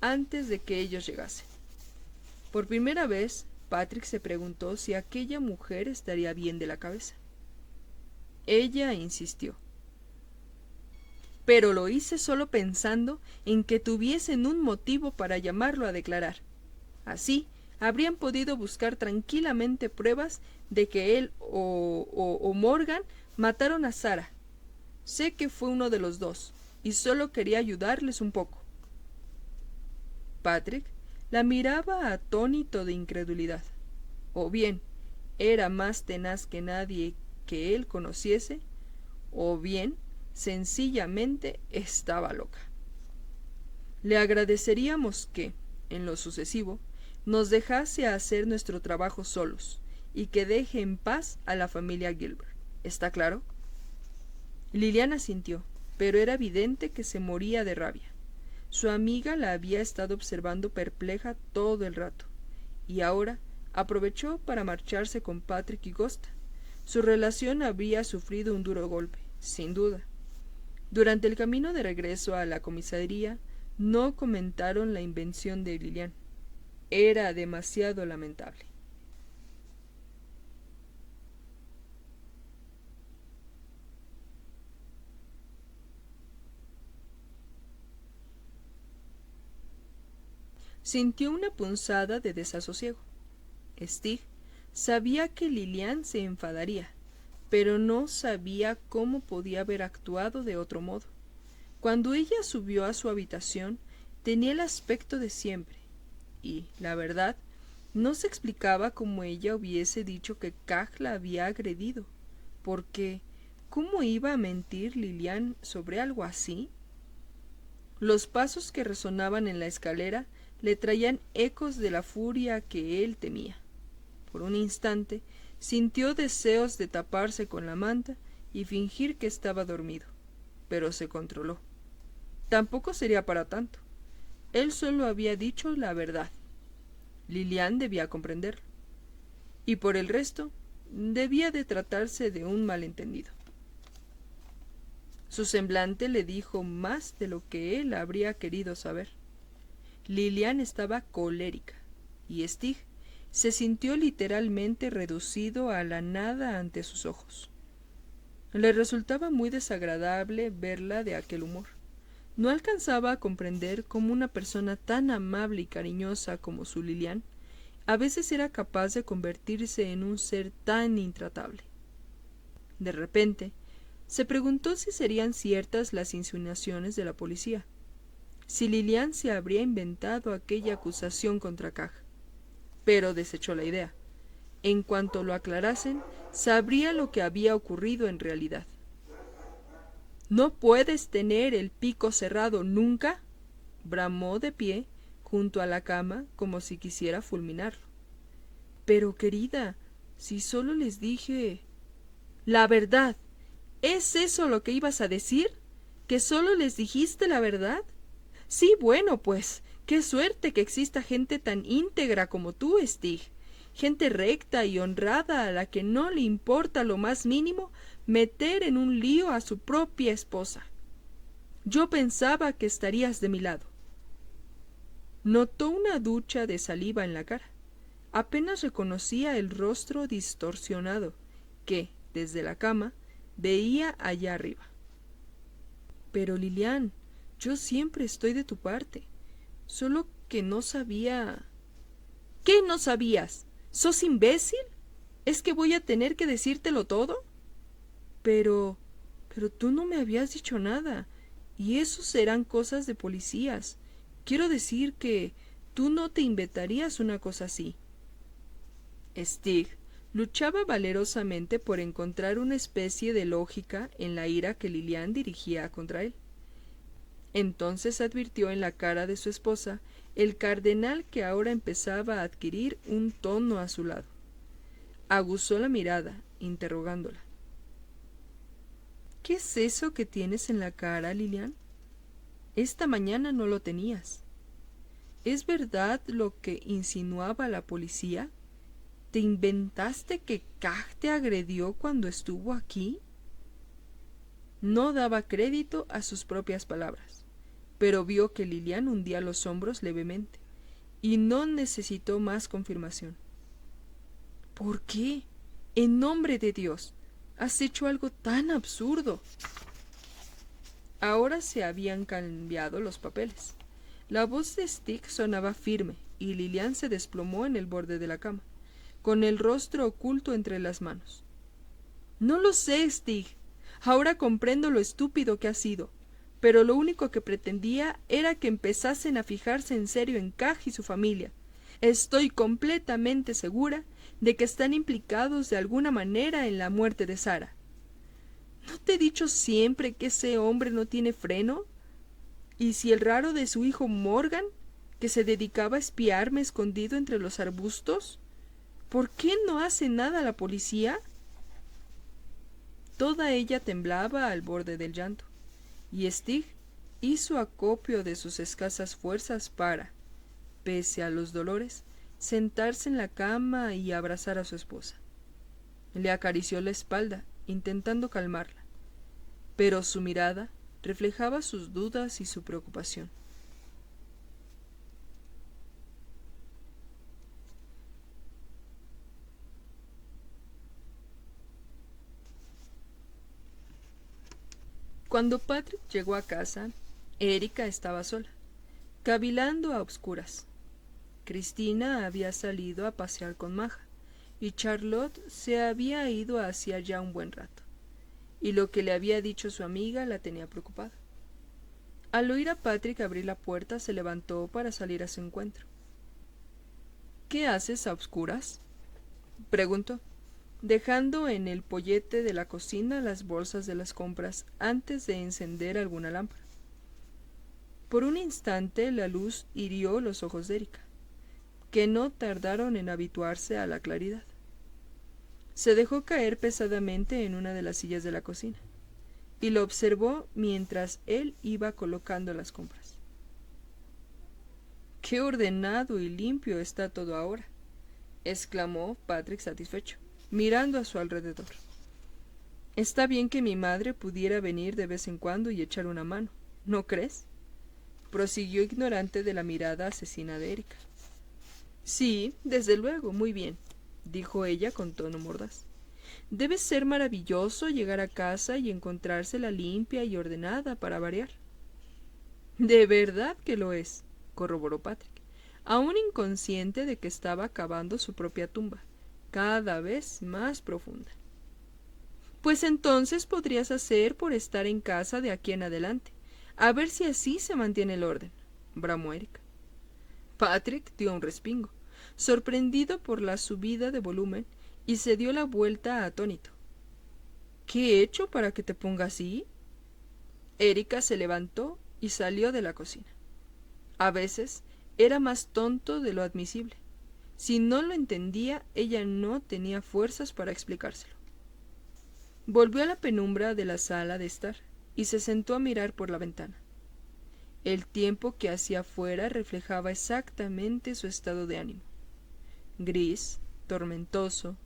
antes de que ellos llegasen. Por primera vez, Patrick se preguntó si aquella mujer estaría bien de la cabeza. Ella insistió. Pero lo hice solo pensando en que tuviesen un motivo para llamarlo a declarar. Así, habrían podido buscar tranquilamente pruebas de que él o Morgan mataron a Sara. Sé que fue uno de los dos, y solo quería ayudarles un poco. Patrick la miraba atónito de incredulidad. O bien era más tenaz que nadie que él conociese, o bien sencillamente estaba loca. Le agradeceríamos que, en lo sucesivo, nos dejase hacer nuestro trabajo solos y que deje en paz a la familia Gilbert. ¿Está claro? Lilian asintió, pero era evidente que se moría de rabia. Su amiga la había estado observando perpleja todo el rato, y ahora aprovechó para marcharse con Patrick y Gosta. Su relación había sufrido un duro golpe, sin duda. Durante el camino de regreso a la comisaría, no comentaron la invención de Lilian. Era demasiado lamentable. Sintió una punzada de desasosiego. Stig sabía que Lilian se enfadaría, pero no sabía cómo podía haber actuado de otro modo. Cuando ella subió a su habitación, tenía el aspecto de siempre, y, la verdad, no se explicaba cómo ella hubiese dicho que Kaj la había agredido, porque ¿cómo iba a mentir Lilian sobre algo así? Los pasos que resonaban en la escalera le traían ecos de la furia que él temía. Por un instante sintió deseos de taparse con la manta y fingir que estaba dormido, pero se controló. Tampoco sería para tanto. Él solo había dicho la verdad. Lilian debía comprenderlo. Y por el resto, debía de tratarse de un malentendido. Su semblante le dijo más de lo que él habría querido saber. Lilian estaba colérica, y Stig se sintió literalmente reducido a la nada ante sus ojos. Le resultaba muy desagradable verla de aquel humor. No alcanzaba a comprender cómo una persona tan amable y cariñosa como su Lilian a veces era capaz de convertirse en un ser tan intratable. De repente, se preguntó si serían ciertas las insinuaciones de la policía, si Lilian se habría inventado aquella acusación contra Kaj, pero desechó la idea. En cuanto lo aclarasen, sabría lo que había ocurrido en realidad. —¿No puedes tener el pico cerrado nunca? —bramó de pie junto a la cama como si quisiera fulminarlo. —Pero, querida, si solo les dije... —La verdad. ¿Es eso lo que ibas a decir? ¿Que solo les dijiste la verdad? Sí, bueno, pues, qué suerte que exista gente tan íntegra como tú, Stig. Gente recta y honrada a la que no le importa lo más mínimo meter en un lío a su propia esposa. Yo pensaba que estarías de mi lado. Notó una ducha de saliva en la cara. Apenas reconocía el rostro distorsionado que, desde la cama, veía allá arriba. Pero, Lilian, yo siempre estoy de tu parte. Solo que no sabía... ¿Qué no sabías? ¿Sos imbécil? ¿Es que voy a tener que decírtelo todo? Pero tú no me habías dicho nada, y eso serán cosas de policías. Quiero decir que tú no te inventarías una cosa así. Stig luchaba valerosamente por encontrar una especie de lógica en la ira que Lilian dirigía contra él. Entonces advirtió en la cara de su esposa el cardenal que ahora empezaba a adquirir un tono azulado. Aguzó la mirada, interrogándola. ¿Qué es eso que tienes en la cara, Lilian? Esta mañana no lo tenías. ¿Es verdad lo que insinuaba la policía? ¿Te inventaste que Kaj te agredió cuando estuvo aquí? No daba crédito a sus propias palabras, pero vio que Lilian hundía los hombros levemente, y no necesitó más confirmación. ¿Por qué? En nombre de Dios, has hecho algo tan absurdo. Ahora se habían cambiado los papeles. La voz de Stig sonaba firme, y Lilian se desplomó en el borde de la cama, con el rostro oculto entre las manos. No lo sé, Stig. Ahora comprendo lo estúpido que has sido, pero lo único que pretendía era que empezasen a fijarse en serio en Kaj y su familia. Estoy completamente segura de que están implicados de alguna manera en la muerte de Sara. ¿No te he dicho siempre que ese hombre no tiene freno? ¿Y si el raro de su hijo Morgan, que se dedicaba a espiarme escondido entre los arbustos? ¿Por qué no hace nada la policía? Toda ella temblaba al borde del llanto, y Stig hizo acopio de sus escasas fuerzas para, pese a los dolores, sentarse en la cama y abrazar a su esposa. Le acarició la espalda, intentando calmarla, pero su mirada reflejaba sus dudas y su preocupación. Cuando Patrick llegó a casa, Erika estaba sola, cavilando a obscuras. Cristina había salido a pasear con Maja, y Charlotte se había ido hacía ya un buen rato, y lo que le había dicho su amiga la tenía preocupada. Al oír a Patrick abrir la puerta, se levantó para salir a su encuentro. —¿Qué haces a obscuras? —preguntó, dejando en el pollete de la cocina las bolsas de las compras antes de encender alguna lámpara. Por un instante la luz hirió los ojos de Erika, que no tardaron en habituarse a la claridad. Se dejó caer pesadamente en una de las sillas de la cocina, y lo observó mientras él iba colocando las compras. —¡Qué ordenado y limpio está todo ahora! —exclamó Patrick satisfecho, mirando a su alrededor. —Está bien que mi madre pudiera venir de vez en cuando y echar una mano, ¿no crees? —prosiguió ignorante de la mirada asesina de Erika. —Sí, desde luego, muy bien —dijo ella con tono mordaz—. Debe ser maravilloso llegar a casa y encontrársela limpia y ordenada para variar. —De verdad que lo es —corroboró Patrick, aún inconsciente de que estaba cavando su propia tumba, cada vez más profunda. —Pues entonces podrías hacer por estar en casa de aquí en adelante, a ver si así se mantiene el orden —bramó Erika. Patrick dio un respingo, sorprendido por la subida de volumen, y se dio la vuelta atónito. —¿Qué he hecho para que te ponga así? Erika se levantó y salió de la cocina. A veces era más tonto de lo admisible. Si no lo entendía, ella no tenía fuerzas para explicárselo. Volvió a la penumbra de la sala de estar y se sentó a mirar por la ventana. El tiempo que hacía fuera reflejaba exactamente su estado de ánimo: gris, tormentoso,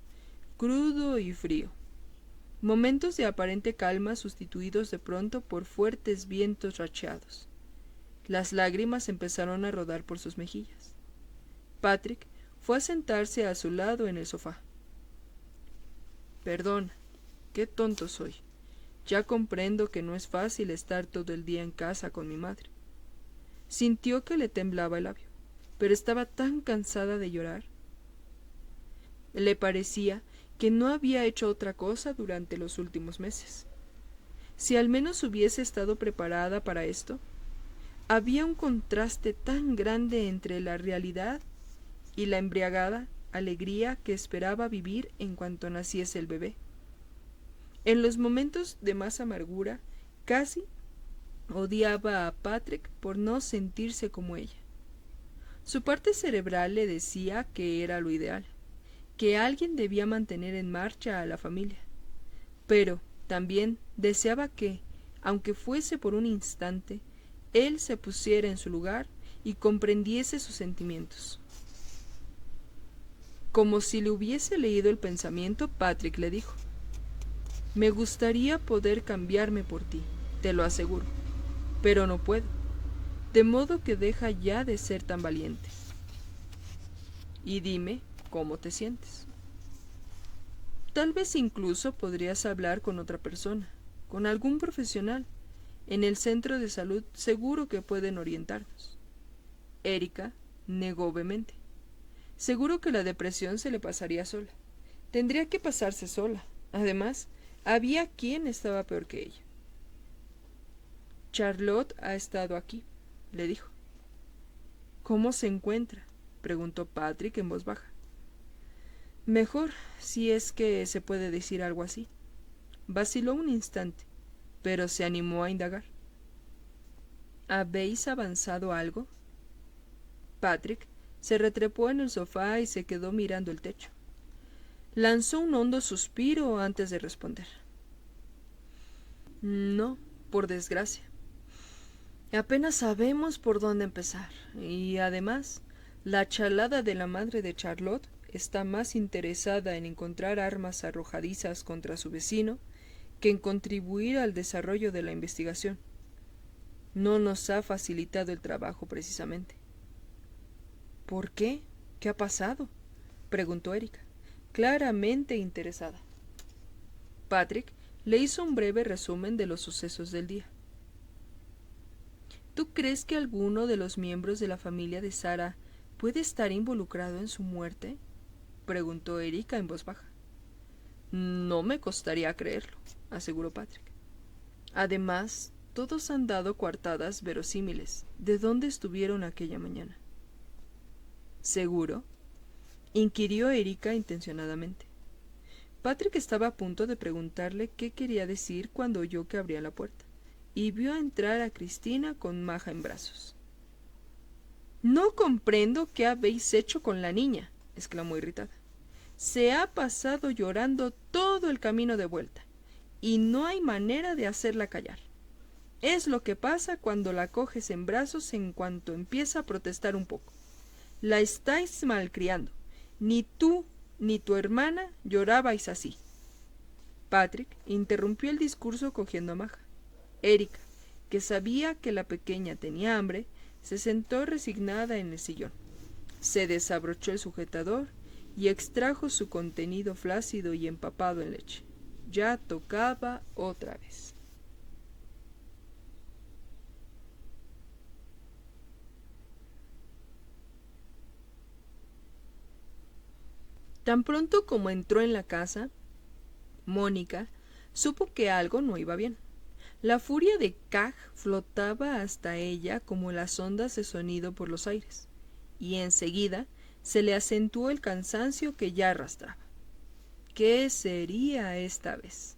crudo y frío. Momentos de aparente calma sustituidos de pronto por fuertes vientos racheados. Las lágrimas empezaron a rodar por sus mejillas. Patrick fue a sentarse a su lado en el sofá. —Perdona, qué tonto soy. Ya comprendo que no es fácil estar todo el día en casa con mi madre. Sintió que le temblaba el labio, pero estaba tan cansada de llorar. Le parecía que no había hecho otra cosa durante los últimos meses. Si al menos hubiese estado preparada para esto. Había un contraste tan grande entre la realidad y la embriagada alegría que esperaba vivir en cuanto naciese el bebé. En los momentos de más amargura, casi odiaba a Patrick por no sentirse como ella. Su parte cerebral le decía que era lo ideal, que alguien debía mantener en marcha a la familia, pero también deseaba que, aunque fuese por un instante, él se pusiera en su lugar y comprendiese sus sentimientos. Como si le hubiese leído el pensamiento, Patrick le dijo: «Me gustaría poder cambiarme por ti, te lo aseguro, pero no puedo, de modo que deja ya de ser tan valiente. Y dime cómo te sientes. Tal vez incluso podrías hablar con otra persona, con algún profesional. En el centro de salud seguro que pueden orientarnos». Erika negó vehemente. Seguro que la depresión se le pasaría sola. Tendría que pasarse sola. Además, había quien estaba peor que ella. «Charlotte ha estado aquí», le dijo. «¿Cómo se encuentra?», preguntó Patrick en voz baja. «Mejor, si es que se puede decir algo así». Vaciló un instante, pero se animó a indagar. «¿Habéis avanzado algo?». Patrick se retrepó en el sofá y se quedó mirando el techo. Lanzó un hondo suspiro antes de responder. «No, por desgracia. Apenas sabemos por dónde empezar, y además, la chalada de la madre de Charlotte está más interesada en encontrar armas arrojadizas contra su vecino que en contribuir al desarrollo de la investigación. No nos ha facilitado el trabajo precisamente. ¿Por qué? ¿Qué ha pasado?, preguntó Erika, claramente interesada. Patrick le hizo un breve resumen de los sucesos del día. ¿Tú crees que alguno de los miembros de la familia de Sarah puede estar involucrado en su muerte?, preguntó Erika en voz baja. No me costaría creerlo, aseguró Patrick. Además, todos han dado coartadas verosímiles de dónde estuvieron aquella mañana. ¿Seguro?, inquirió Erika intencionadamente. Patrick estaba a punto de preguntarle qué quería decir cuando oyó que abría la puerta, y vio entrar a Cristina con Maja en brazos. «No comprendo qué habéis hecho con la niña», exclamó irritada. «Se ha pasado llorando todo el camino de vuelta, y no hay manera de hacerla callar. Es lo que pasa cuando la coges en brazos en cuanto empieza a protestar un poco. La estáis malcriando. Ni tú ni tu hermana llorabais así». Patrick interrumpió el discurso cogiendo a Maja. Erika, que sabía que la pequeña tenía hambre, se sentó resignada en el sillón. Se desabrochó el sujetador y extrajo su contenido flácido y empapado en leche. Ya tocaba otra vez. Tan pronto como entró en la casa, Mónica supo que algo no iba bien. La furia de Kaj flotaba hasta ella como las ondas de sonido por los aires, y enseguida se le acentuó el cansancio que ya arrastraba. ¿Qué sería esta vez?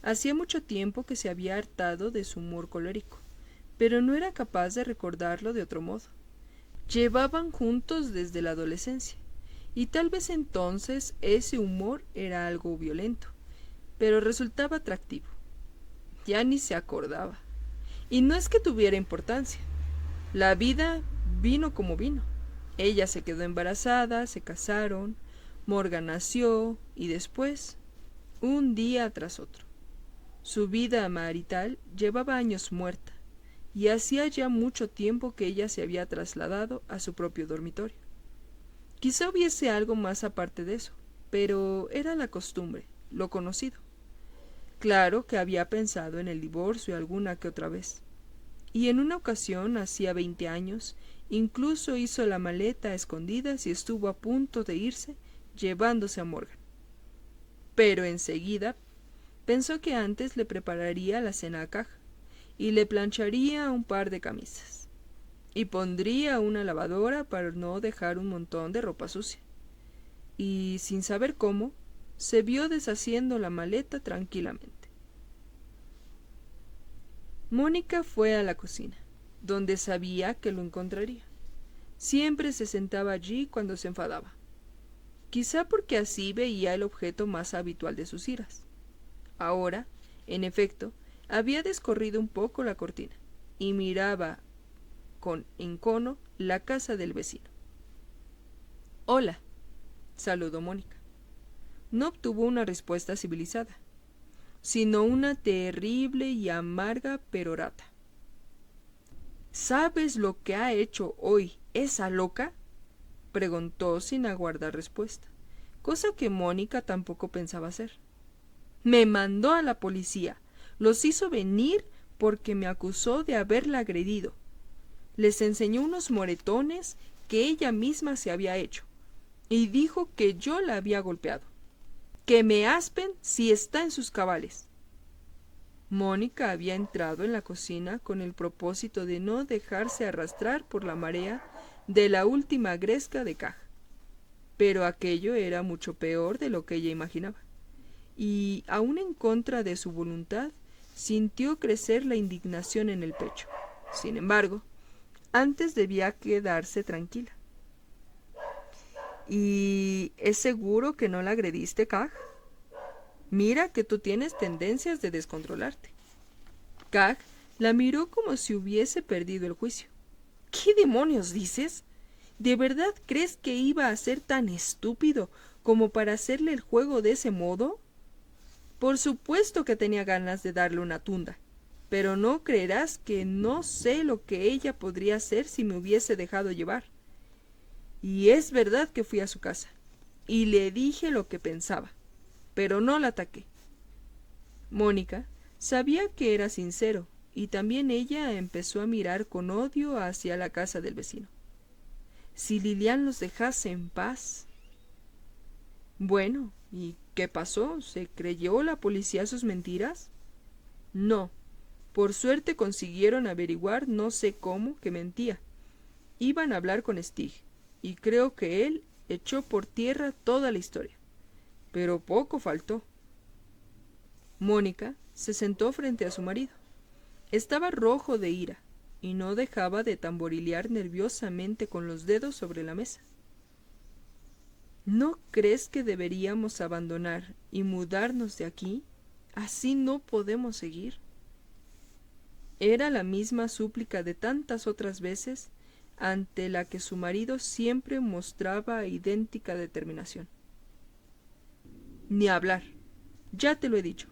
Hacía mucho tiempo que se había hartado de su humor colérico, pero no era capaz de recordarlo de otro modo. Llevaban juntos desde la adolescencia, y tal vez entonces ese humor era algo violento, pero resultaba atractivo. Ya ni se acordaba. Y no es que tuviera importancia. La vida vino como vino. Ella se quedó embarazada, se casaron, Morgan nació y después, un día tras otro. Su vida marital llevaba años muerta, y hacía ya mucho tiempo que ella se había trasladado a su propio dormitorio. Quizá hubiese algo más aparte de eso, pero era la costumbre, lo conocido. Claro que había pensado en el divorcio alguna que otra vez, y en una ocasión, hacía 20 años, incluso hizo la maleta a escondidas y estuvo a punto de irse, llevándose a Morgan. Pero enseguida pensó que antes le prepararía la cena a Caja, y le plancharía un par de camisas, y pondría una lavadora para no dejar un montón de ropa sucia. Y, sin saber cómo, se vio deshaciendo la maleta tranquilamente. Mónica fue a la cocina, donde sabía que lo encontraría. Siempre se sentaba allí cuando se enfadaba, quizá porque así veía el objeto más habitual de sus iras. Ahora, en efecto, había descorrido un poco la cortina y miraba con encono la casa del vecino. «Hola», saludó Mónica. No obtuvo una respuesta civilizada, sino una terrible y amarga perorata. «¿Sabes lo que ha hecho hoy esa loca?», preguntó sin aguardar respuesta, cosa que Mónica tampoco pensaba hacer. «Me mandó a la policía, los hizo venir porque me acusó de haberla agredido. Les enseñó unos moretones que ella misma se había hecho, y dijo que yo la había golpeado. Que me aspen si está en sus cabales». Mónica había entrado en la cocina con el propósito de no dejarse arrastrar por la marea de la última gresca de Caja, pero aquello era mucho peor de lo que ella imaginaba, y, aun en contra de su voluntad, sintió crecer la indignación en el pecho. Sin embargo, antes debía quedarse tranquila. «¿Y es seguro que no la agrediste, Kaj? Mira que tú tienes tendencias de descontrolarte». Kaj La miró como si hubiese perdido el juicio. ¿Qué demonios dices? ¿De verdad crees que iba a ser tan estúpido como para hacerle el juego de ese modo? Por supuesto que tenía ganas de darle una tunda, pero no creerás que no sé lo que ella podría hacer si me hubiese dejado llevar. Y es verdad que fui a su casa, y le dije lo que pensaba, pero no la ataqué. Mónica sabía que era sincero, y también ella empezó a mirar con odio hacia la casa del vecino. Si Lilian los dejase en paz. Bueno, ¿y qué pasó? ¿Se creyó la policía sus mentiras? No. Por suerte consiguieron averiguar, no sé cómo, que mentía. Iban a hablar con Stig, y creo que él echó por tierra toda la historia. Pero poco faltó. Mónica se sentó frente a su marido. Estaba rojo de ira, y no dejaba de tamborilear nerviosamente con los dedos sobre la mesa. ¿No crees que deberíamos abandonar y mudarnos de aquí? Así no podemos seguir. Era la misma súplica de tantas otras veces, ante la que su marido siempre mostraba idéntica determinación. Ni hablar. Ya te lo he dicho.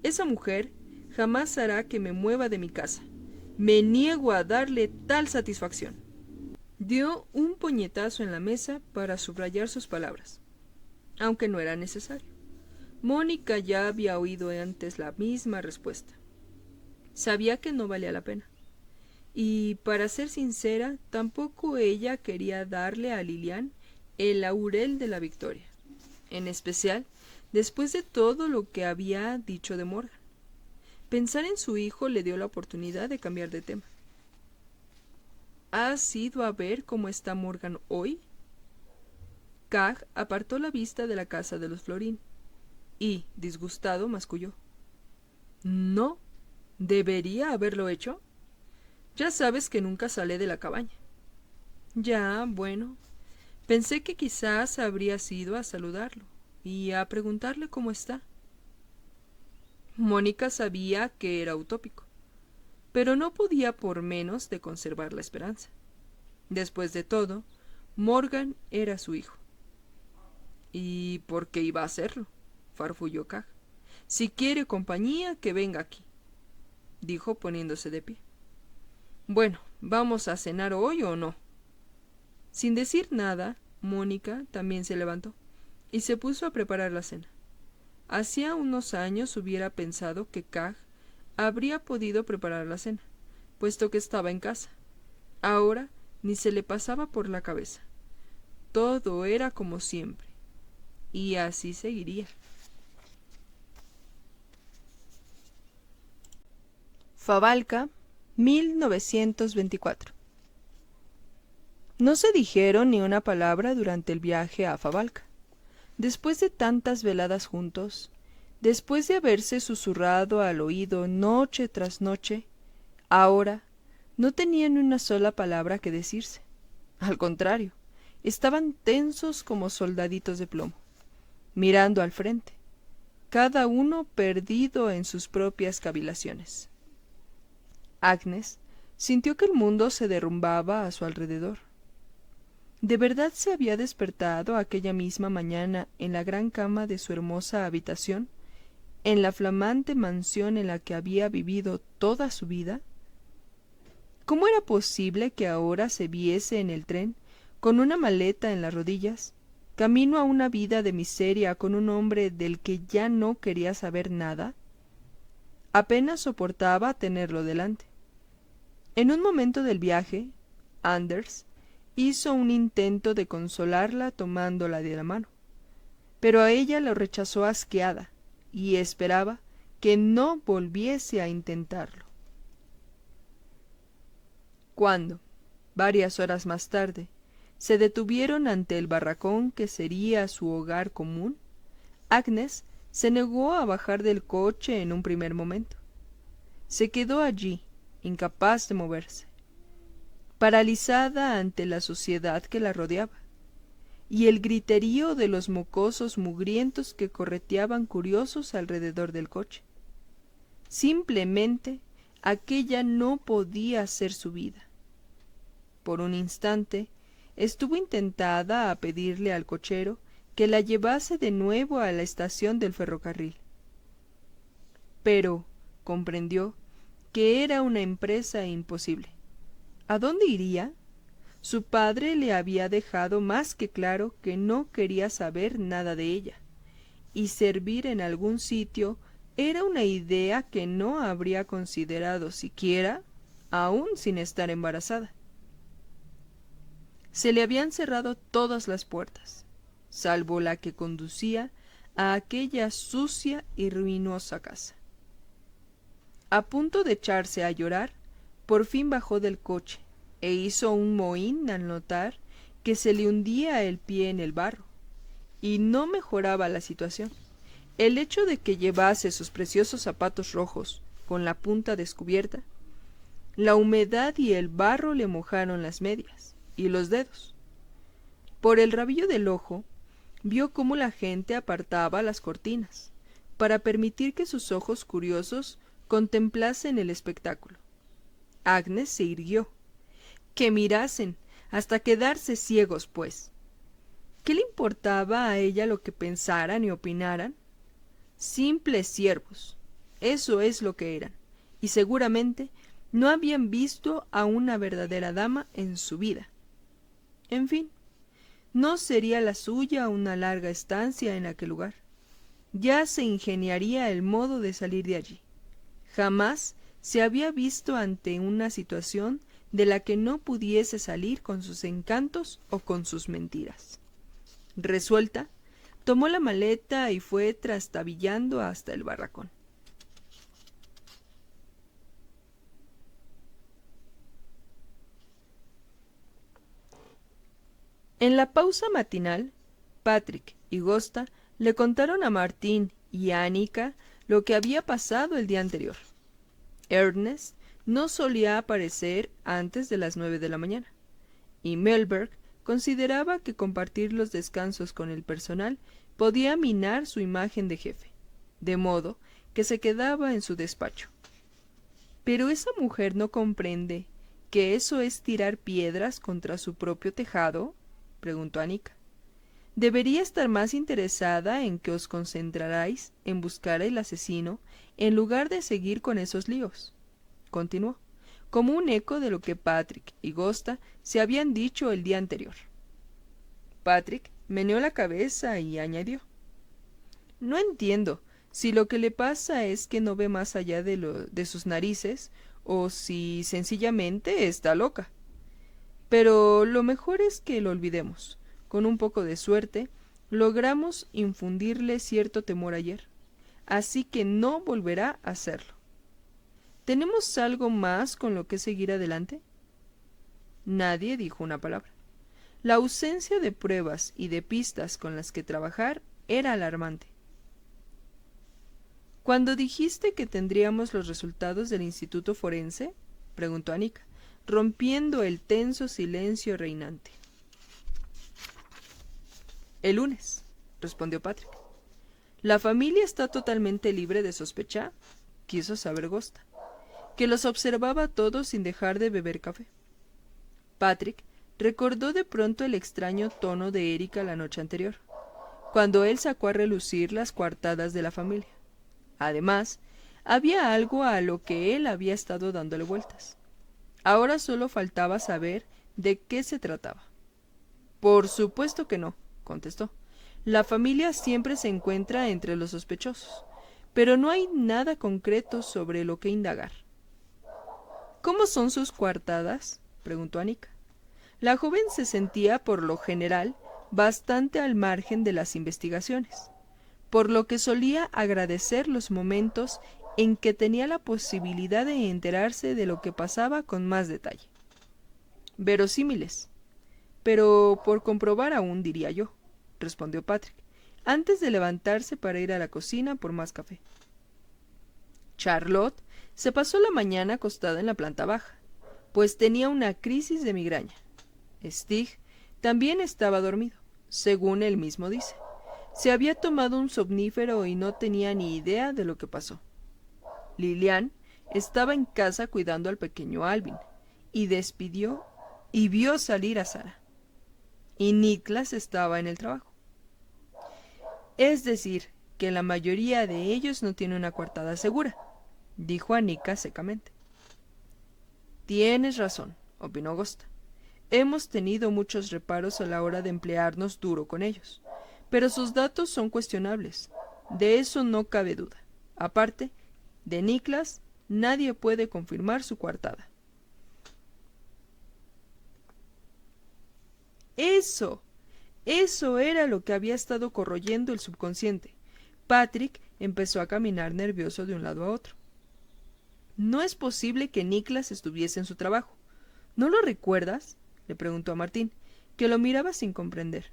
Esa mujer jamás hará que me mueva de mi casa. Me niego a darle tal satisfacción. Dio un puñetazo en la mesa para subrayar sus palabras, aunque no era necesario. Mónica ya había oído antes la misma respuesta. Sabía que no valía la pena. Y, para ser sincera, tampoco ella quería darle a Lilian el laurel de la victoria, en especial después de todo lo que había dicho de Morgan. Pensar en su hijo le dio la oportunidad de cambiar de tema. ¿Has ido a ver cómo está Morgan hoy? Cag apartó la vista de la casa de los Florín y, disgustado, masculló. No, ¿debería haberlo hecho? Ya sabes que nunca sale de la cabaña. Ya, bueno. Pensé que quizás habrías ido a saludarlo y a preguntarle cómo está. Mónica sabía que era utópico, pero no podía por menos de conservar la esperanza. Después de todo, Morgan era su hijo. ¿Y por qué iba a hacerlo? Farfulló Cag. Si quiere compañía, que venga aquí, dijo poniéndose de pie. Bueno, ¿vamos a cenar hoy o no? Sin decir nada, Mónica también se levantó y se puso a preparar la cena. Hacía unos años hubiera pensado que Cag habría podido preparar la cena, puesto que estaba en casa. Ahora ni se le pasaba por la cabeza. Todo era como siempre, y así seguiría. Favalca, 1924. No se dijeron ni una palabra durante el viaje a Favalca. Después de tantas veladas juntos, después de haberse susurrado al oído noche tras noche, ahora no tenían una sola palabra que decirse. Al contrario, estaban tensos como soldaditos de plomo, mirando al frente, cada uno perdido en sus propias cavilaciones. Agnes sintió que el mundo se derrumbaba a su alrededor. ¿De verdad se había despertado aquella misma mañana en la gran cama de su hermosa habitación, en la flamante mansión en la que había vivido toda su vida? ¿Cómo era posible que ahora se viese en el tren, con una maleta en las rodillas, camino a una vida de miseria con un hombre del que ya no quería saber nada? Apenas soportaba tenerlo delante. En un momento del viaje, Anders hizo un intento de consolarla tomándola de la mano, pero a ella lo rechazó asqueada y esperaba que no volviese a intentarlo. Cuando, varias horas más tarde, se detuvieron ante el barracón que sería su hogar común, Agnes se negó a bajar del coche en un primer momento. Se quedó allí, incapaz de moverse, paralizada ante la suciedad que la rodeaba, y el griterío de los mocosos mugrientos que correteaban curiosos alrededor del coche. Simplemente aquella no podía ser su vida. Por un instante estuvo intentada a pedirle al cochero que la llevase de nuevo a la estación del ferrocarril. Pero comprendió que era una empresa imposible. ¿A dónde iría? Su padre le había dejado más que claro que no quería saber nada de ella, y servir en algún sitio era una idea que no habría considerado siquiera, aun sin estar embarazada. Se le habían cerrado todas las puertas, salvo la que conducía a aquella sucia y ruinosa casa. A punto de echarse a llorar, por fin bajó del coche e hizo un mohín al notar que se le hundía el pie en el barro, y no mejoraba la situación. El hecho de que llevase sus preciosos zapatos rojos con la punta descubierta, la humedad y el barro le mojaron las medias y los dedos. Por el rabillo del ojo vio cómo la gente apartaba las cortinas para permitir que sus ojos curiosos contemplasen el espectáculo. Agnes se irguió. Que mirasen, hasta quedarse ciegos, pues. ¿Qué le importaba a ella lo que pensaran y opinaran? Simples siervos, eso es lo que eran, y seguramente no habían visto a una verdadera dama en su vida. En fin, no sería la suya una larga estancia en aquel lugar. Ya se ingeniaría el modo de salir de allí. Jamás se había visto ante una situación de la que no pudiese salir con sus encantos o con sus mentiras. Resuelta, tomó la maleta y fue trastabillando hasta el barracón. En la pausa matinal, Patrick y Gosta le contaron a Martín y a Anica lo que había pasado el día anterior. Ernest no solía aparecer antes de las 9 de la mañana, y Mellberg consideraba que compartir los descansos con el personal podía minar su imagen de jefe, de modo que se quedaba en su despacho. ¿Pero esa mujer no comprende que eso es tirar piedras contra su propio tejado?, preguntó Anica. Debería estar más interesada en que os concentrarais en buscar al asesino en lugar de seguir con esos líos, continuó, como un eco de lo que Patrick y Gosta se habían dicho el día anterior. Patrick meneó la cabeza y añadió: no entiendo si lo que le pasa es que no ve más allá de sus narices o si sencillamente está loca. Pero lo mejor es que lo olvidemos. Con un poco de suerte, logramos infundirle cierto temor ayer, así que no volverá a hacerlo. ¿Tenemos algo más con lo que seguir adelante? Nadie dijo una palabra. La ausencia de pruebas y de pistas con las que trabajar era alarmante. ¿Cuándo dijiste que tendríamos los resultados del Instituto Forense?, preguntó Anica, rompiendo el tenso silencio reinante. El lunes, respondió Patrick. ¿La familia está totalmente libre de sospecha?, quiso saber Gosta, que los observaba a todos sin dejar de beber café. Patrick recordó de pronto el extraño tono de Erika la noche anterior, cuando él sacó a relucir las coartadas de la familia. Además, había algo a lo que él había estado dándole vueltas. Ahora solo faltaba saber de qué se trataba. Por supuesto que no, contestó. La familia siempre se encuentra entre los sospechosos, pero no hay nada concreto sobre lo que indagar. ¿Cómo son sus coartadas?, preguntó Anica. La joven se sentía, por lo general, bastante al margen de las investigaciones, por lo que solía agradecer los momentos en que tenía la posibilidad de enterarse de lo que pasaba con más detalle. Verosímiles, pero por comprobar aún, diría yo, respondió Patrick, antes de levantarse para ir a la cocina por más café. Charlotte se pasó la mañana acostada en la planta baja, pues tenía una crisis de migraña. Stig también estaba dormido, según él mismo dice. Se había tomado un somnífero y no tenía ni idea de lo que pasó. Lilian estaba en casa cuidando al pequeño Alvin, y despidió y vio salir a Sara. Y Niklas estaba en el trabajo. Es decir, que la mayoría de ellos no tiene una coartada segura, dijo Anika secamente. Tienes razón, opinó Gosta. Hemos tenido muchos reparos a la hora de emplearnos duro con ellos, pero sus datos son cuestionables. De eso no cabe duda. Aparte, de Niklas, nadie puede confirmar su coartada. ¡Eso! Eso era lo que había estado corroyendo el subconsciente. Patrick empezó a caminar nervioso de un lado a otro. No es posible que Niklas estuviese en su trabajo. ¿No lo recuerdas?, le preguntó a Martín, que lo miraba sin comprender.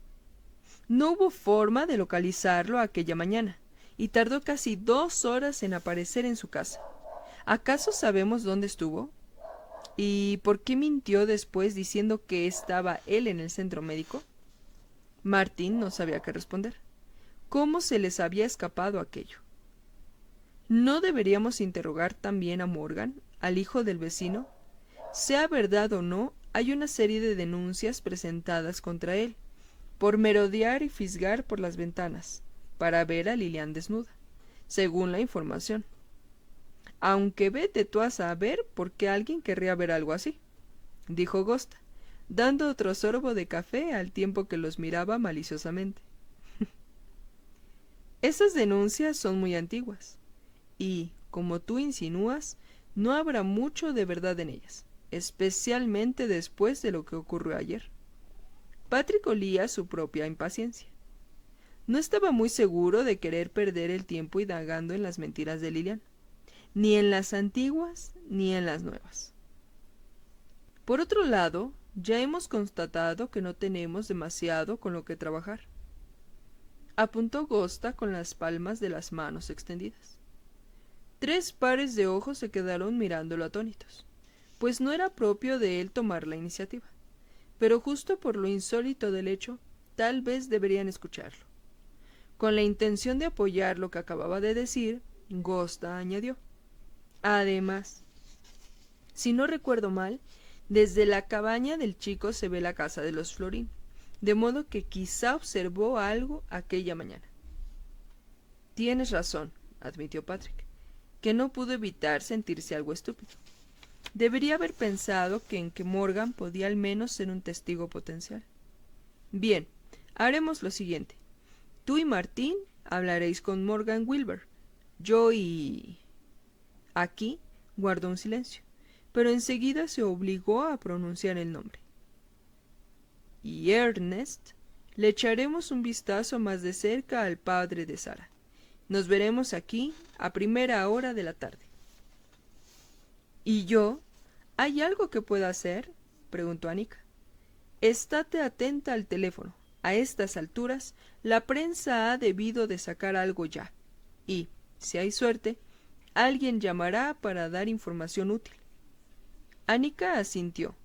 No hubo forma de localizarlo aquella mañana, y tardó casi 2 horas en aparecer en su casa. ¿Acaso sabemos dónde estuvo? ¿Y por qué mintió después diciendo que estaba él en el centro médico? Martín no sabía qué responder. ¿Cómo se les había escapado aquello? ¿No deberíamos interrogar también a Morgan, al hijo del vecino? Sea verdad o no, hay una serie de denuncias presentadas contra él, por merodear y fisgar por las ventanas, para ver a Lilian desnuda, según la información. Aunque vete tú a saber por qué alguien querría ver algo así, dijo Gosta, dando otro sorbo de café al tiempo que los miraba maliciosamente. Esas denuncias son muy antiguas, y, como tú insinúas, no habrá mucho de verdad en ellas, especialmente después de lo que ocurrió ayer. Patrick olía su propia impaciencia. No estaba muy seguro de querer perder el tiempo indagando en las mentiras de Lilian, ni en las antiguas ni en las nuevas. Por otro lado, ya hemos constatado que no tenemos demasiado con lo que trabajar. Apuntó Gosta con las palmas de las manos extendidas. 3 pares de ojos se quedaron mirándolo atónitos, pues no era propio de él tomar la iniciativa. Pero justo por lo insólito del hecho, tal vez deberían escucharlo. Con la intención de apoyar lo que acababa de decir, Gosta añadió: además, si no recuerdo mal, desde la cabaña del chico se ve la casa de los Florín, de modo que quizá observó algo aquella mañana. Tienes razón, admitió Patrick, que no pudo evitar sentirse algo estúpido. Debería haber pensado en que Morgan podía al menos ser un testigo potencial. Bien, haremos lo siguiente. Tú y Martín hablaréis con Morgan Wilbur. Yo y... Aquí guardó un silencio, pero enseguida se obligó a pronunciar el nombre. Y Ernest, le echaremos un vistazo más de cerca al padre de Sara. Nos veremos aquí a primera hora de la tarde. ¿Y yo? ¿Hay algo que pueda hacer?, preguntó Anika. Estate atenta al teléfono. A estas alturas, la prensa ha debido de sacar algo ya. Y, si hay suerte, alguien llamará para dar información útil. Anika asintió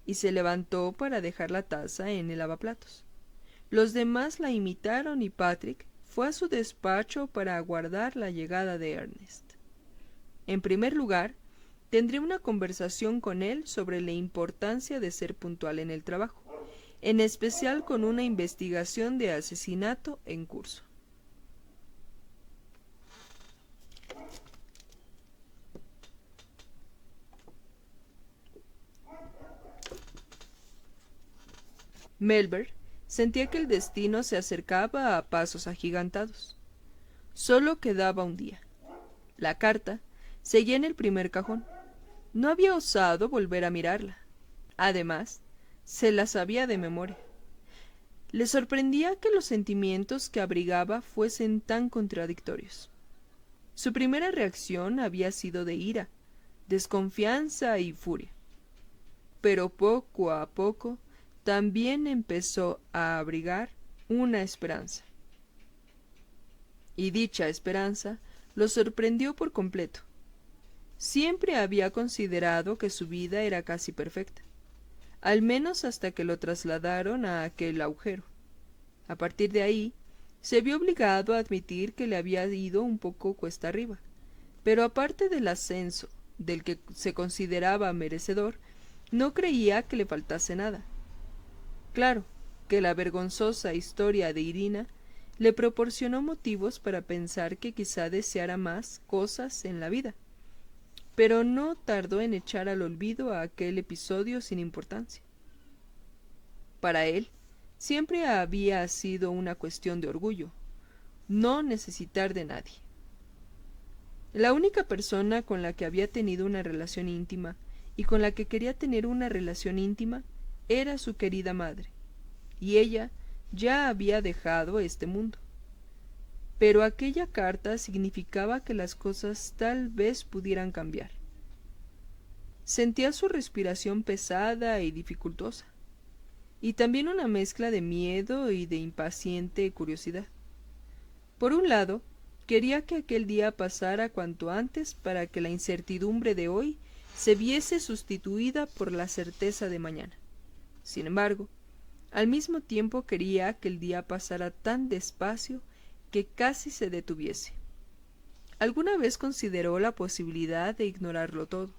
y se levantó para dejar la taza en el lavaplatos. Los demás la imitaron y Patrick fue a su despacho para aguardar la llegada de Ernest. En primer lugar, tendré una conversación con él sobre la importancia de ser puntual en el trabajo, en especial con una investigación de asesinato en curso. Melber sentía que el destino se acercaba a pasos agigantados. Solo quedaba un día. La carta seguía en el primer cajón. No había osado volver a mirarla. Además, se la sabía de memoria. Le sorprendía que los sentimientos que abrigaba fuesen tan contradictorios. Su primera reacción había sido de ira, desconfianza y furia. Pero poco a poco también empezó a abrigar una esperanza. Y dicha esperanza lo sorprendió por completo. Siempre había considerado que su vida era casi perfecta, al menos hasta que lo trasladaron a aquel agujero. A partir de ahí, se vio obligado a admitir que le había ido un poco cuesta arriba, pero aparte del ascenso del que se consideraba merecedor, no creía que le faltase nada. Claro que la vergonzosa historia de Irina le proporcionó motivos para pensar que quizá deseara más cosas en la vida, pero no tardó en echar al olvido a aquel episodio sin importancia. Para él, siempre había sido una cuestión de orgullo, no necesitar de nadie. La única persona con la que había tenido una relación íntima y con la que quería tener una relación íntima era su querida madre, y ella ya había dejado este mundo. Pero aquella carta significaba que las cosas tal vez pudieran cambiar. Sentía su respiración pesada y dificultosa, y también una mezcla de miedo y de impaciente curiosidad. Por un lado, quería que aquel día pasara cuanto antes para que la incertidumbre de hoy se viese sustituida por la certeza de mañana. Sin embargo, al mismo tiempo quería que el día pasara tan despacio que casi se detuviese. Alguna vez consideró la posibilidad de ignorarlo todo,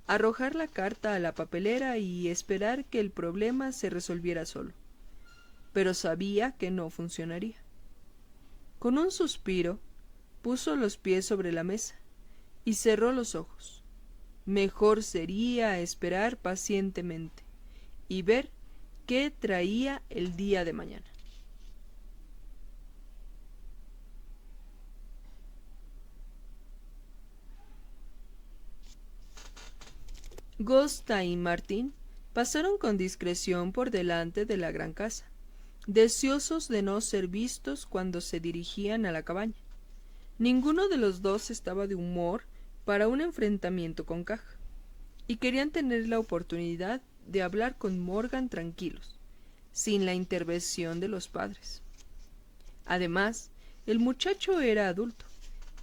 arrojar la carta a la papelera y esperar que el problema se resolviera solo. Pero sabía que no funcionaría. Con un suspiro, puso los pies sobre la mesa y cerró los ojos. Mejor sería esperar pacientemente y ver qué traía el día de mañana. Gosta y Martín pasaron con discreción por delante de la gran casa, deseosos de no ser vistos cuando se dirigían a la cabaña. Ninguno de los dos estaba de humor para un enfrentamiento con Caja, y querían tener la oportunidad de hablar con Morgan tranquilos, sin la intervención de los padres. Además, el muchacho era adulto,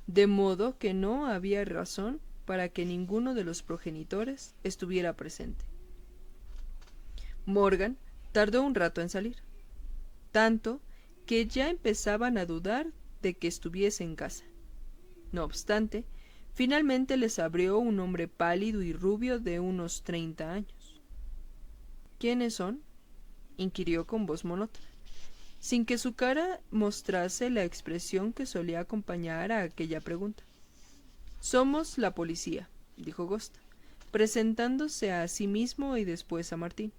de modo que no había razón para que ninguno de los progenitores estuviera presente. Morgan tardó un rato en salir, tanto que ya empezaban a dudar de que estuviese en casa. No obstante, finalmente les abrió un hombre pálido y rubio de unos 30 años. ¿Quiénes son?, inquirió con voz monótona, sin que su cara mostrase la expresión que solía acompañar a aquella pregunta. Somos la policía, dijo Gosta, presentándose a sí mismo y después a Martín.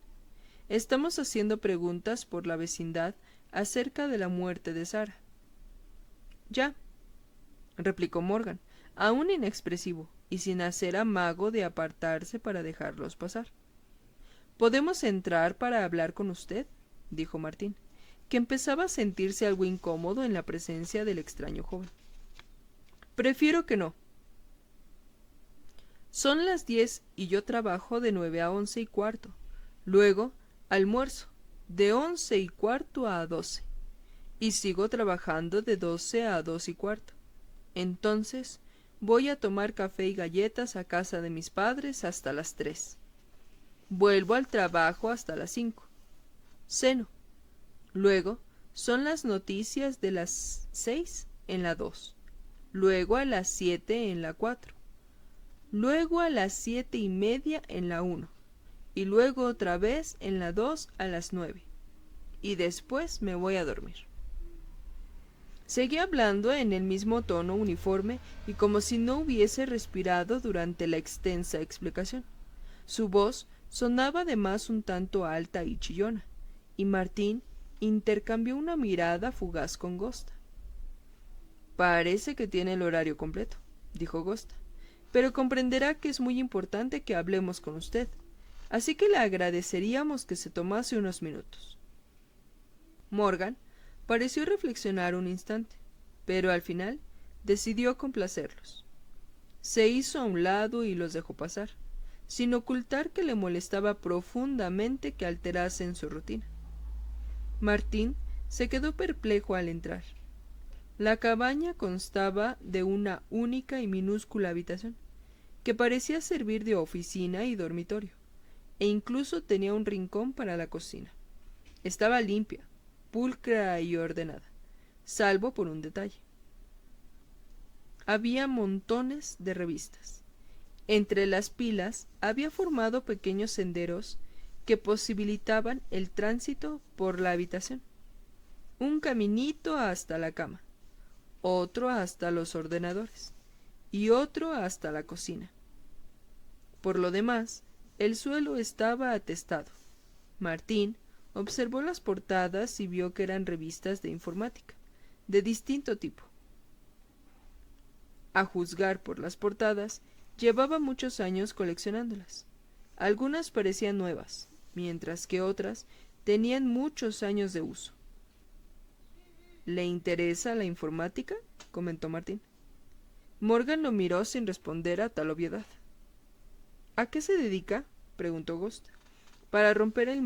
Estamos haciendo preguntas por la vecindad acerca de la muerte de Sara. Ya, replicó Morgan, aún inexpresivo y sin hacer amago de apartarse para dejarlos pasar. ¿Podemos entrar para hablar con usted?, dijo Martín, que empezaba a sentirse algo incómodo en la presencia del extraño joven. Prefiero que no. Son las 10 y yo trabajo de 9 a 11:15. Luego, almuerzo, de 11:15 a 12. Y sigo trabajando de 12 a 2:15. Entonces, voy a tomar café y galletas a casa de mis padres hasta las 3. Vuelvo al trabajo hasta las 5. Ceno. Luego, son las noticias de las 6 en la 2. Luego a las 7 en la 4. Luego a las 7:30 en la 1. Y luego otra vez en la 2 a las 9. Y después me voy a dormir. Seguía hablando en el mismo tono uniforme y como si no hubiese respirado durante la extensa explicación. Su voz sonaba además un tanto alta y chillona, y Martín intercambió una mirada fugaz con Gosta. Parece que tiene el horario completo, dijo Gosta, pero comprenderá que es muy importante que hablemos con usted, así que le agradeceríamos que se tomase unos minutos. Morgan pareció reflexionar un instante, pero al final decidió complacerlos. Se hizo a un lado y los dejó pasar, sin ocultar que le molestaba profundamente que alterasen su rutina. Martín se quedó perplejo al entrar. La cabaña constaba de una única y minúscula habitación, que parecía servir de oficina y dormitorio, e incluso tenía un rincón para la cocina. Estaba limpia, pulcra y ordenada, salvo por un detalle. Había montones de revistas, Entre las pilas había formado pequeños senderos que posibilitaban el tránsito por la habitación. Un caminito hasta la cama, otro hasta los ordenadores y otro hasta la cocina. Por lo demás, el suelo estaba atestado. Martín observó las portadas y vio que eran revistas de informática, de distinto tipo. A juzgar por las portadas, llevaba muchos años coleccionándolas. Algunas parecían nuevas, mientras que otras tenían muchos años de uso. ¿Le interesa la informática?, comentó Martín. Morgan lo miró sin responder a tal obviedad. ¿A qué se dedica?, preguntó Ghost, para romper el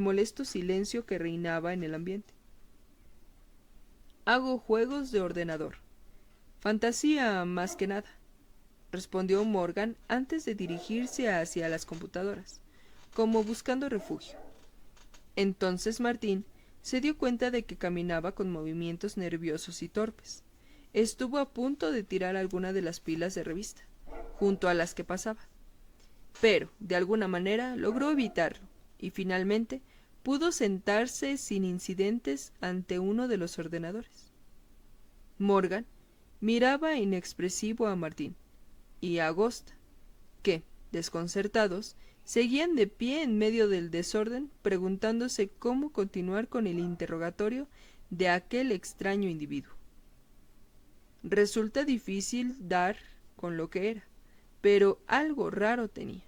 molesto silencio que reinaba en el ambiente. Hago juegos de ordenador. Fantasía más que nada, respondió Morgan antes de dirigirse hacia las computadoras, como buscando refugio. Entonces Martín se dio cuenta de que caminaba con movimientos nerviosos y torpes. Estuvo a punto de tirar alguna de las pilas de revista, junto a las que pasaba. Pero, de alguna manera, logró evitarlo, y finalmente pudo sentarse sin incidentes ante uno de los ordenadores. Morgan miraba inexpresivo a Martín y a Agosta, que, desconcertados, seguían de pie en medio del desorden, preguntándose cómo continuar con el interrogatorio de aquel extraño individuo. Resulta difícil dar con lo que era, pero algo raro tenía.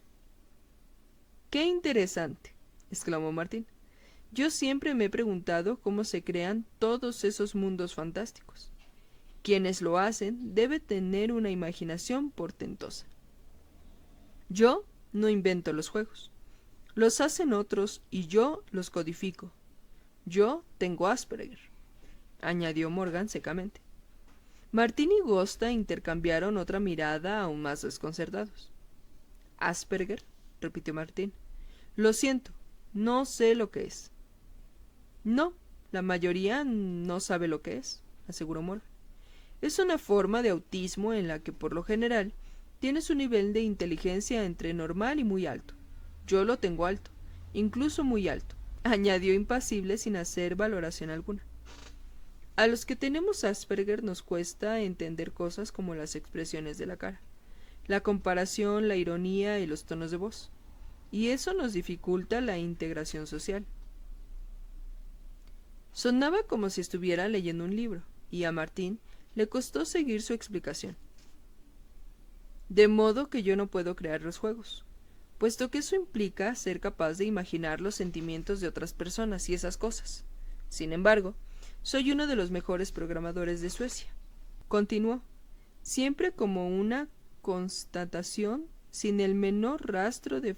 ¡Qué interesante!, exclamó Martín. Yo siempre me he preguntado cómo se crean todos esos mundos fantásticos. Quienes lo hacen deben tener una imaginación portentosa. Yo no invento los juegos. Los hacen otros y yo los codifico. Yo tengo Asperger, añadió Morgan secamente. Martín y Gosta intercambiaron otra mirada aún más desconcertados. ¿Asperger?, repitió Martín. Lo siento, no sé lo que es. No, la mayoría no sabe lo que es, aseguró Morgan. Es una forma de autismo en la que por lo general tienes un nivel de inteligencia entre normal y muy alto. Yo lo tengo alto, incluso muy alto, añadió impasible sin hacer valoración alguna. A los que tenemos Asperger nos cuesta entender cosas como las expresiones de la cara, la comparación, la ironía y los tonos de voz, y eso nos dificulta la integración social. Sonaba como si estuviera leyendo un libro, y a Martín le costó seguir su explicación. De modo que yo no puedo crear los juegos, puesto que eso implica ser capaz de imaginar los sentimientos de otras personas y esas cosas. Sin embargo, soy uno de los mejores programadores de Suecia. Continuó, siempre como una constatación sin el menor rastro de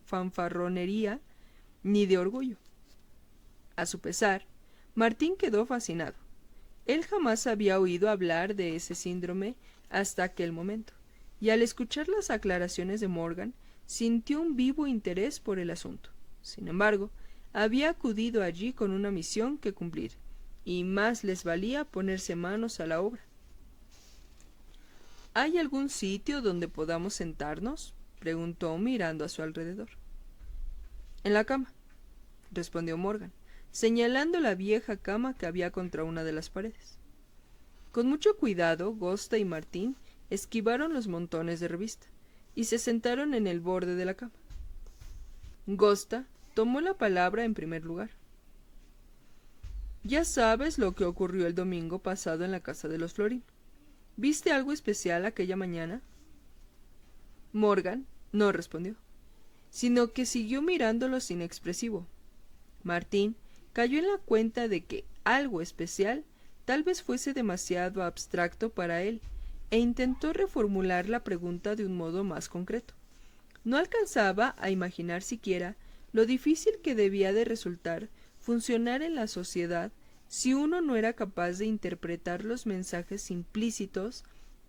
fanfarronería ni de orgullo. A su pesar, Martín quedó fascinado. Él jamás había oído hablar de ese síndrome hasta aquel momento, y al escuchar las aclaraciones de Morgan, sintió un vivo interés por el asunto. Sin embargo, había acudido allí con una misión que cumplir, y más les valía ponerse manos a la obra. ¿Hay algún sitio donde podamos sentarnos?, preguntó mirando a su alrededor. En la cama, respondió Morgan, señalando la vieja cama que había contra una de las paredes. Con mucho cuidado, Gosta y Martín esquivaron los montones de revista y se sentaron en el borde de la cama. Gosta tomó la palabra en primer lugar. Ya sabes lo que ocurrió el domingo pasado en la casa de los Florín. ¿Viste algo especial aquella mañana? Morgan no respondió, sino que siguió mirándolos inexpresivo. Martín cayó en la cuenta de que algo especial tal vez fuese demasiado abstracto para él, e intentó reformular la pregunta de un modo más concreto. No alcanzaba a imaginar siquiera lo difícil que debía de resultar funcionar en la sociedad si uno no era capaz de interpretar los mensajes implícitos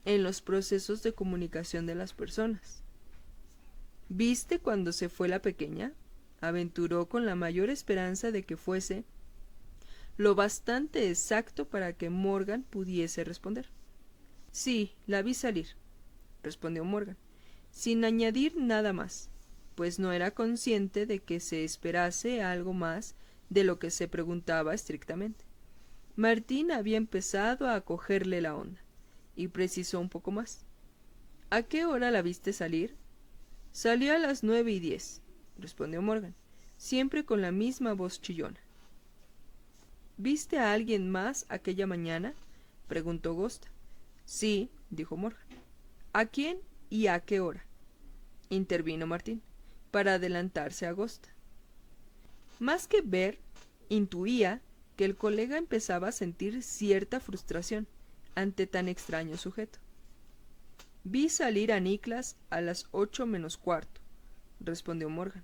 en los procesos de comunicación de las personas. ¿Viste cuando se fue la pequeña?, aventuró con la mayor esperanza de que fuese lo bastante exacto para que Morgan pudiese responder. Sí, la vi salir, respondió Morgan, sin añadir nada más, pues no era consciente de que se esperase algo más de lo que se preguntaba estrictamente. Martín había empezado a cogerle la onda, y precisó un poco más. ¿A qué hora la viste salir? Salió a las 9:10, respondió Morgan, siempre con la misma voz chillona. ¿Viste a alguien más aquella mañana? Preguntó Gosta. Sí, dijo Morgan. ¿A quién y a qué hora? Intervino Martín, para adelantarse a Gosta. Más que ver, intuía que el colega empezaba a sentir cierta frustración ante tan extraño sujeto. Vi salir a Niklas a las 8:15, respondió Morgan.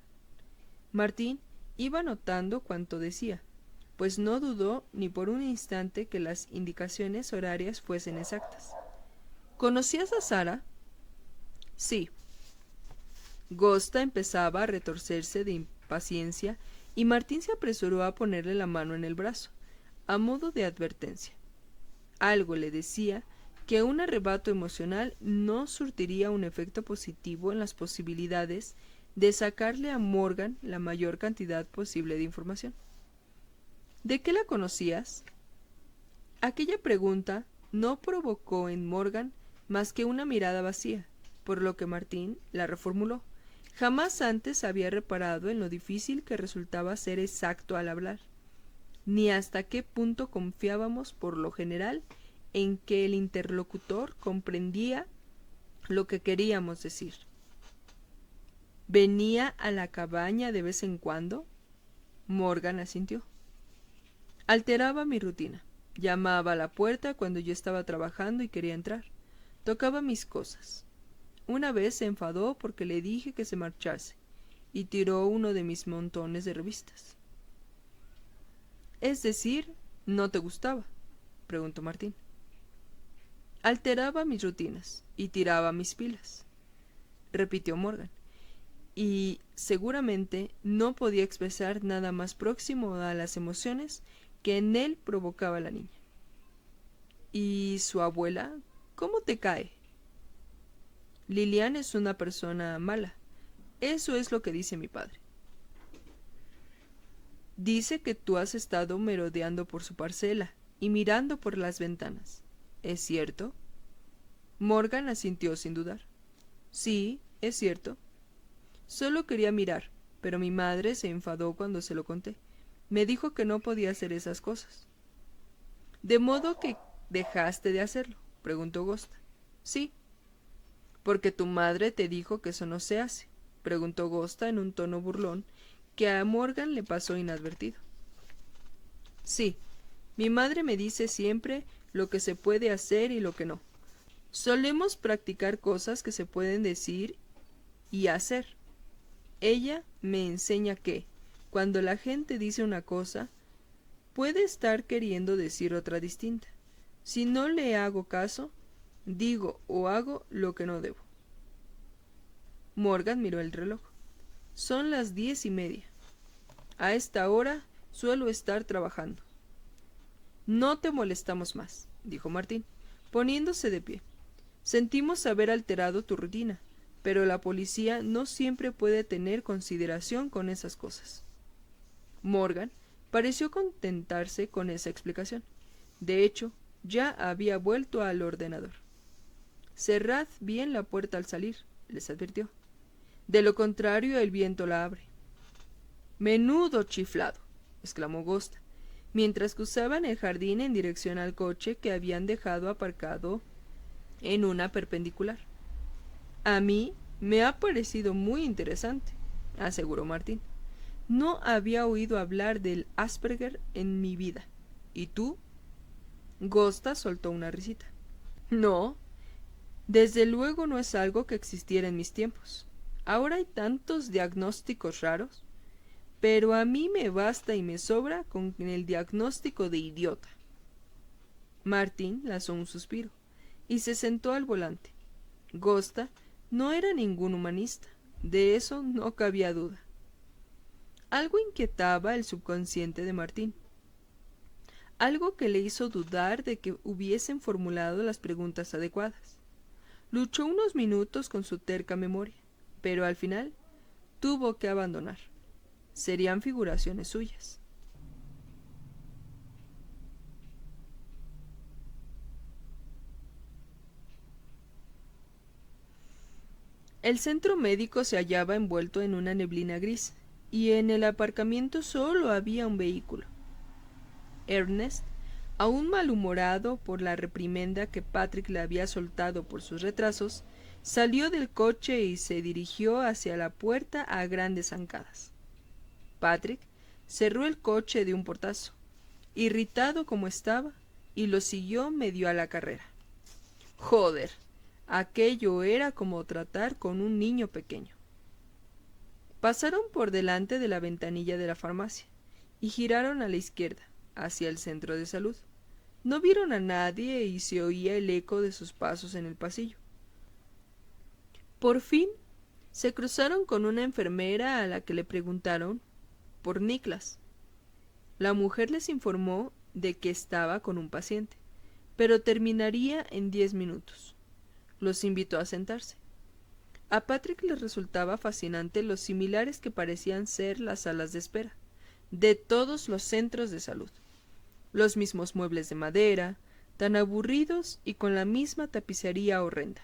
Martín iba notando cuanto decía, pues no dudó ni por un instante que las indicaciones horarias fuesen exactas. ¿Conocías a Sara? Sí. Gosta empezaba a retorcerse de impaciencia y Martín se apresuró a ponerle la mano en el brazo, a modo de advertencia. Algo le decía que un arrebato emocional no surtiría un efecto positivo en las posibilidades de sacarle a Morgan la mayor cantidad posible de información. ¿De qué la conocías? Aquella pregunta no provocó en Morgan más que una mirada vacía, por lo que Martín la reformuló. Jamás antes había reparado en lo difícil que resultaba ser exacto al hablar, ni hasta qué punto confiábamos por lo general en que el interlocutor comprendía lo que queríamos decir. ¿Venía a la cabaña de vez en cuando? Morgan asintió. Alteraba mi rutina. Llamaba a la puerta cuando yo estaba trabajando y quería entrar. Tocaba mis cosas. Una vez se enfadó porque le dije que se marchase y tiró uno de mis montones de revistas. Es decir, ¿no te gustaba?, preguntó Martín. Alteraba mis rutinas y tiraba mis pilas, repitió Morgan, y seguramente no podía expresar nada más próximo a las emociones que en él provocaba la niña. ¿Y su abuela? ¿Cómo te cae? Lilian es una persona mala. Eso es lo que dice mi padre. Dice que tú has estado merodeando por su parcela y mirando por las ventanas. ¿Es cierto? Morgan asintió sin dudar. Sí, es cierto. Solo quería mirar, pero mi madre se enfadó cuando se lo conté. Me dijo que no podía hacer esas cosas. ¿De modo que dejaste de hacerlo?, preguntó Gosta. Sí. ¿Porque tu madre te dijo que eso no se hace?, preguntó Gosta en un tono burlón que a Morgan le pasó inadvertido. Sí, mi madre me dice siempre lo que se puede hacer y lo que no. Solemos practicar cosas que se pueden decir y hacer. Ella me enseña que, cuando la gente dice una cosa, puede estar queriendo decir otra distinta. Si no le hago caso, digo o hago lo que no debo. Morgan miró el reloj. Son las 10:30. A esta hora suelo estar trabajando. No te molestamos más, dijo Martín, poniéndose de pie. Sentimos haber alterado tu rutina, pero la policía no siempre puede tener consideración con esas cosas. Morgan pareció contentarse con esa explicación. De hecho, ya había vuelto al ordenador. Cerrad bien la puerta al salir, les advirtió. De lo contrario, el viento la abre. Menudo chiflado, exclamó Gosta, mientras cruzaban el jardín en dirección al coche que habían dejado aparcado en una perpendicular. A mí me ha parecido muy interesante, aseguró Martín. No había oído hablar del Asperger en mi vida. ¿Y tú? Gosta soltó una risita. No, desde luego no es algo que existiera en mis tiempos. Ahora hay tantos diagnósticos raros, pero a mí me basta y me sobra con el diagnóstico de idiota. Martín lanzó un suspiro y se sentó al volante. Gosta no era ningún humanista, de eso no cabía duda. Algo inquietaba el subconsciente de Martín, algo que le hizo dudar de que hubiesen formulado las preguntas adecuadas. Luchó unos minutos con su terca memoria, pero al final tuvo que abandonar. Serían figuraciones suyas. El centro médico se hallaba envuelto en una neblina gris, y en el aparcamiento solo había un vehículo. Ernest, aún malhumorado por la reprimenda que Patrick le había soltado por sus retrasos, salió del coche y se dirigió hacia la puerta a grandes zancadas. Patrick cerró el coche de un portazo, irritado como estaba, y lo siguió medio a la carrera. Joder, aquello era como tratar con un niño pequeño. Pasaron por delante de la ventanilla de la farmacia y giraron a la izquierda, hacia el centro de salud. No vieron a nadie y se oía el eco de sus pasos en el pasillo. Por fin se cruzaron con una enfermera a la que le preguntaron por Niklas. La mujer les informó de que estaba con un paciente, pero terminaría en 10 minutos. Los invitó a sentarse. A Patrick le resultaba fascinante lo similares que parecían ser las salas de espera de todos los centros de salud. Los mismos muebles de madera, tan aburridos y con la misma tapicería horrenda,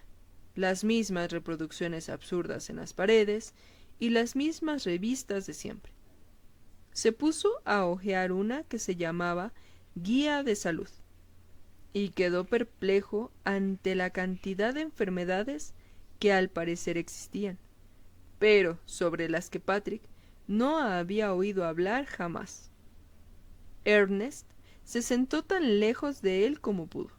las mismas reproducciones absurdas en las paredes y las mismas revistas de siempre. Se puso a hojear una que se llamaba Guía de Salud y quedó perplejo ante la cantidad de enfermedades que al parecer existían, pero sobre las que Patrick no había oído hablar jamás. Ernest se sentó tan lejos de él como pudo,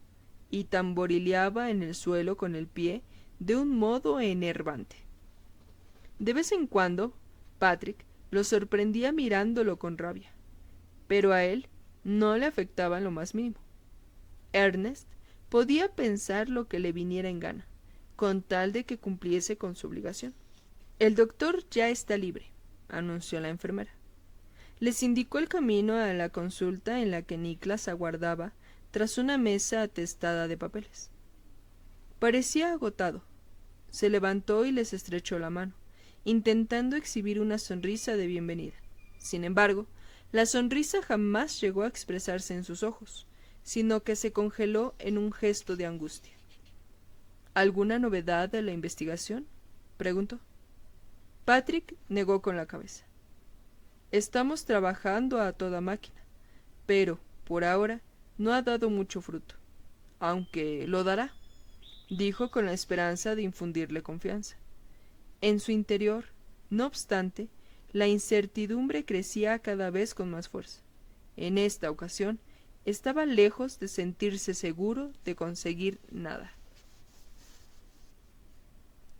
y tamborileaba en el suelo con el pie de un modo enervante. De vez en cuando, Patrick lo sorprendía mirándolo con rabia, pero a él no le afectaba en lo más mínimo. Ernest podía pensar lo que le viniera en gana, con tal de que cumpliese con su obligación. El doctor ya está libre, anunció la enfermera. Les indicó el camino a la consulta en la que Niklas aguardaba tras una mesa atestada de papeles. Parecía agotado. Se levantó y les estrechó la mano, intentando exhibir una sonrisa de bienvenida. Sin embargo, la sonrisa jamás llegó a expresarse en sus ojos, sino que se congeló en un gesto de angustia. ¿Alguna novedad de la investigación?, preguntó. Patrick negó con la cabeza. Estamos trabajando a toda máquina, pero, por ahora, no ha dado mucho fruto, aunque lo dará, dijo con la esperanza de infundirle confianza. En su interior, no obstante, la incertidumbre crecía cada vez con más fuerza. En esta ocasión, estaba lejos de sentirse seguro de conseguir nada.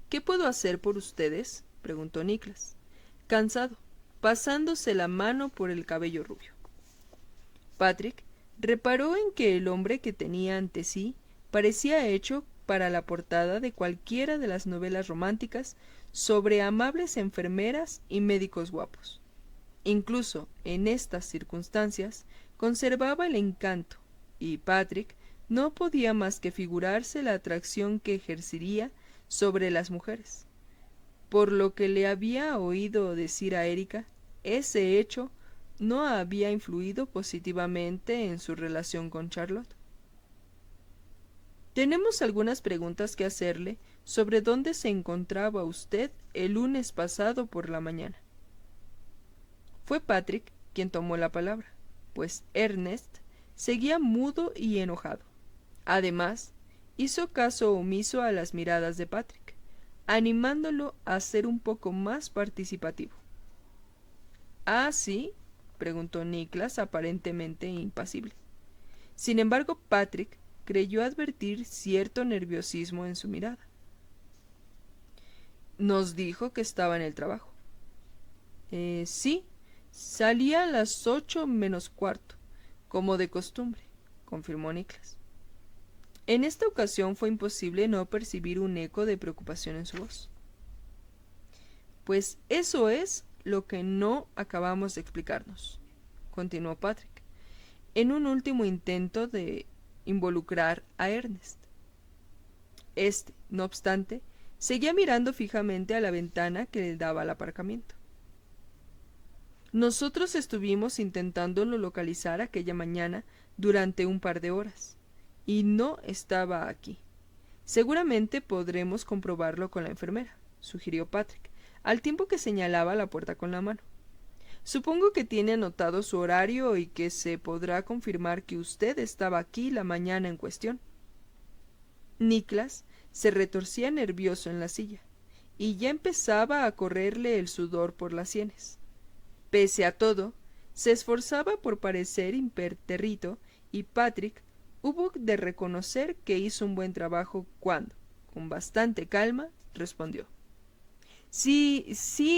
¿Qué puedo hacer por ustedes?, preguntó Niklas, cansado, pasándose la mano por el cabello rubio. Patrick reparó en que el hombre que tenía ante sí parecía hecho para la portada de cualquiera de las novelas románticas sobre amables enfermeras y médicos guapos. Incluso en estas circunstancias conservaba el encanto, y Patrick no podía más que figurarse la atracción que ejercería sobre las mujeres. Por lo que le había oído decir a Erika, ese hecho no había influido positivamente en su relación con Charlotte. Tenemos algunas preguntas que hacerle sobre dónde se encontraba usted el lunes pasado por la mañana. Fue Patrick quien tomó la palabra, pues Ernest seguía mudo y enojado. Además, hizo caso omiso a las miradas de Patrick, animándolo a ser un poco más participativo. ¿Ah, sí?, preguntó Niklas, aparentemente impasible. Sin embargo, Patrick creyó advertir cierto nerviosismo en su mirada. Nos dijo que estaba en el trabajo. Sí, salía a las 8 menos cuarto, como de costumbre, confirmó Niklas. En esta ocasión fue imposible no percibir un eco de preocupación en su voz. Pues eso es lo que no acabamos de explicarnos, continuó Patrick, en un último intento de involucrar a Ernest. No obstante, seguía mirando fijamente a la ventana que le daba al aparcamiento. Nosotros estuvimos intentándolo localizar aquella mañana durante un par de horas, y no estaba aquí. Seguramente podremos comprobarlo con la enfermera, sugirió Patrick, al tiempo que señalaba la puerta con la mano. Supongo que tiene anotado su horario y que se podrá confirmar que usted estaba aquí la mañana en cuestión. Nicholas se retorcía nervioso en la silla, y ya empezaba a correrle el sudor por las sienes. Pese a todo, se esforzaba por parecer impertérrito, y Patrick hubo de reconocer que hizo un buen trabajo cuando, con bastante calma, respondió. Sí,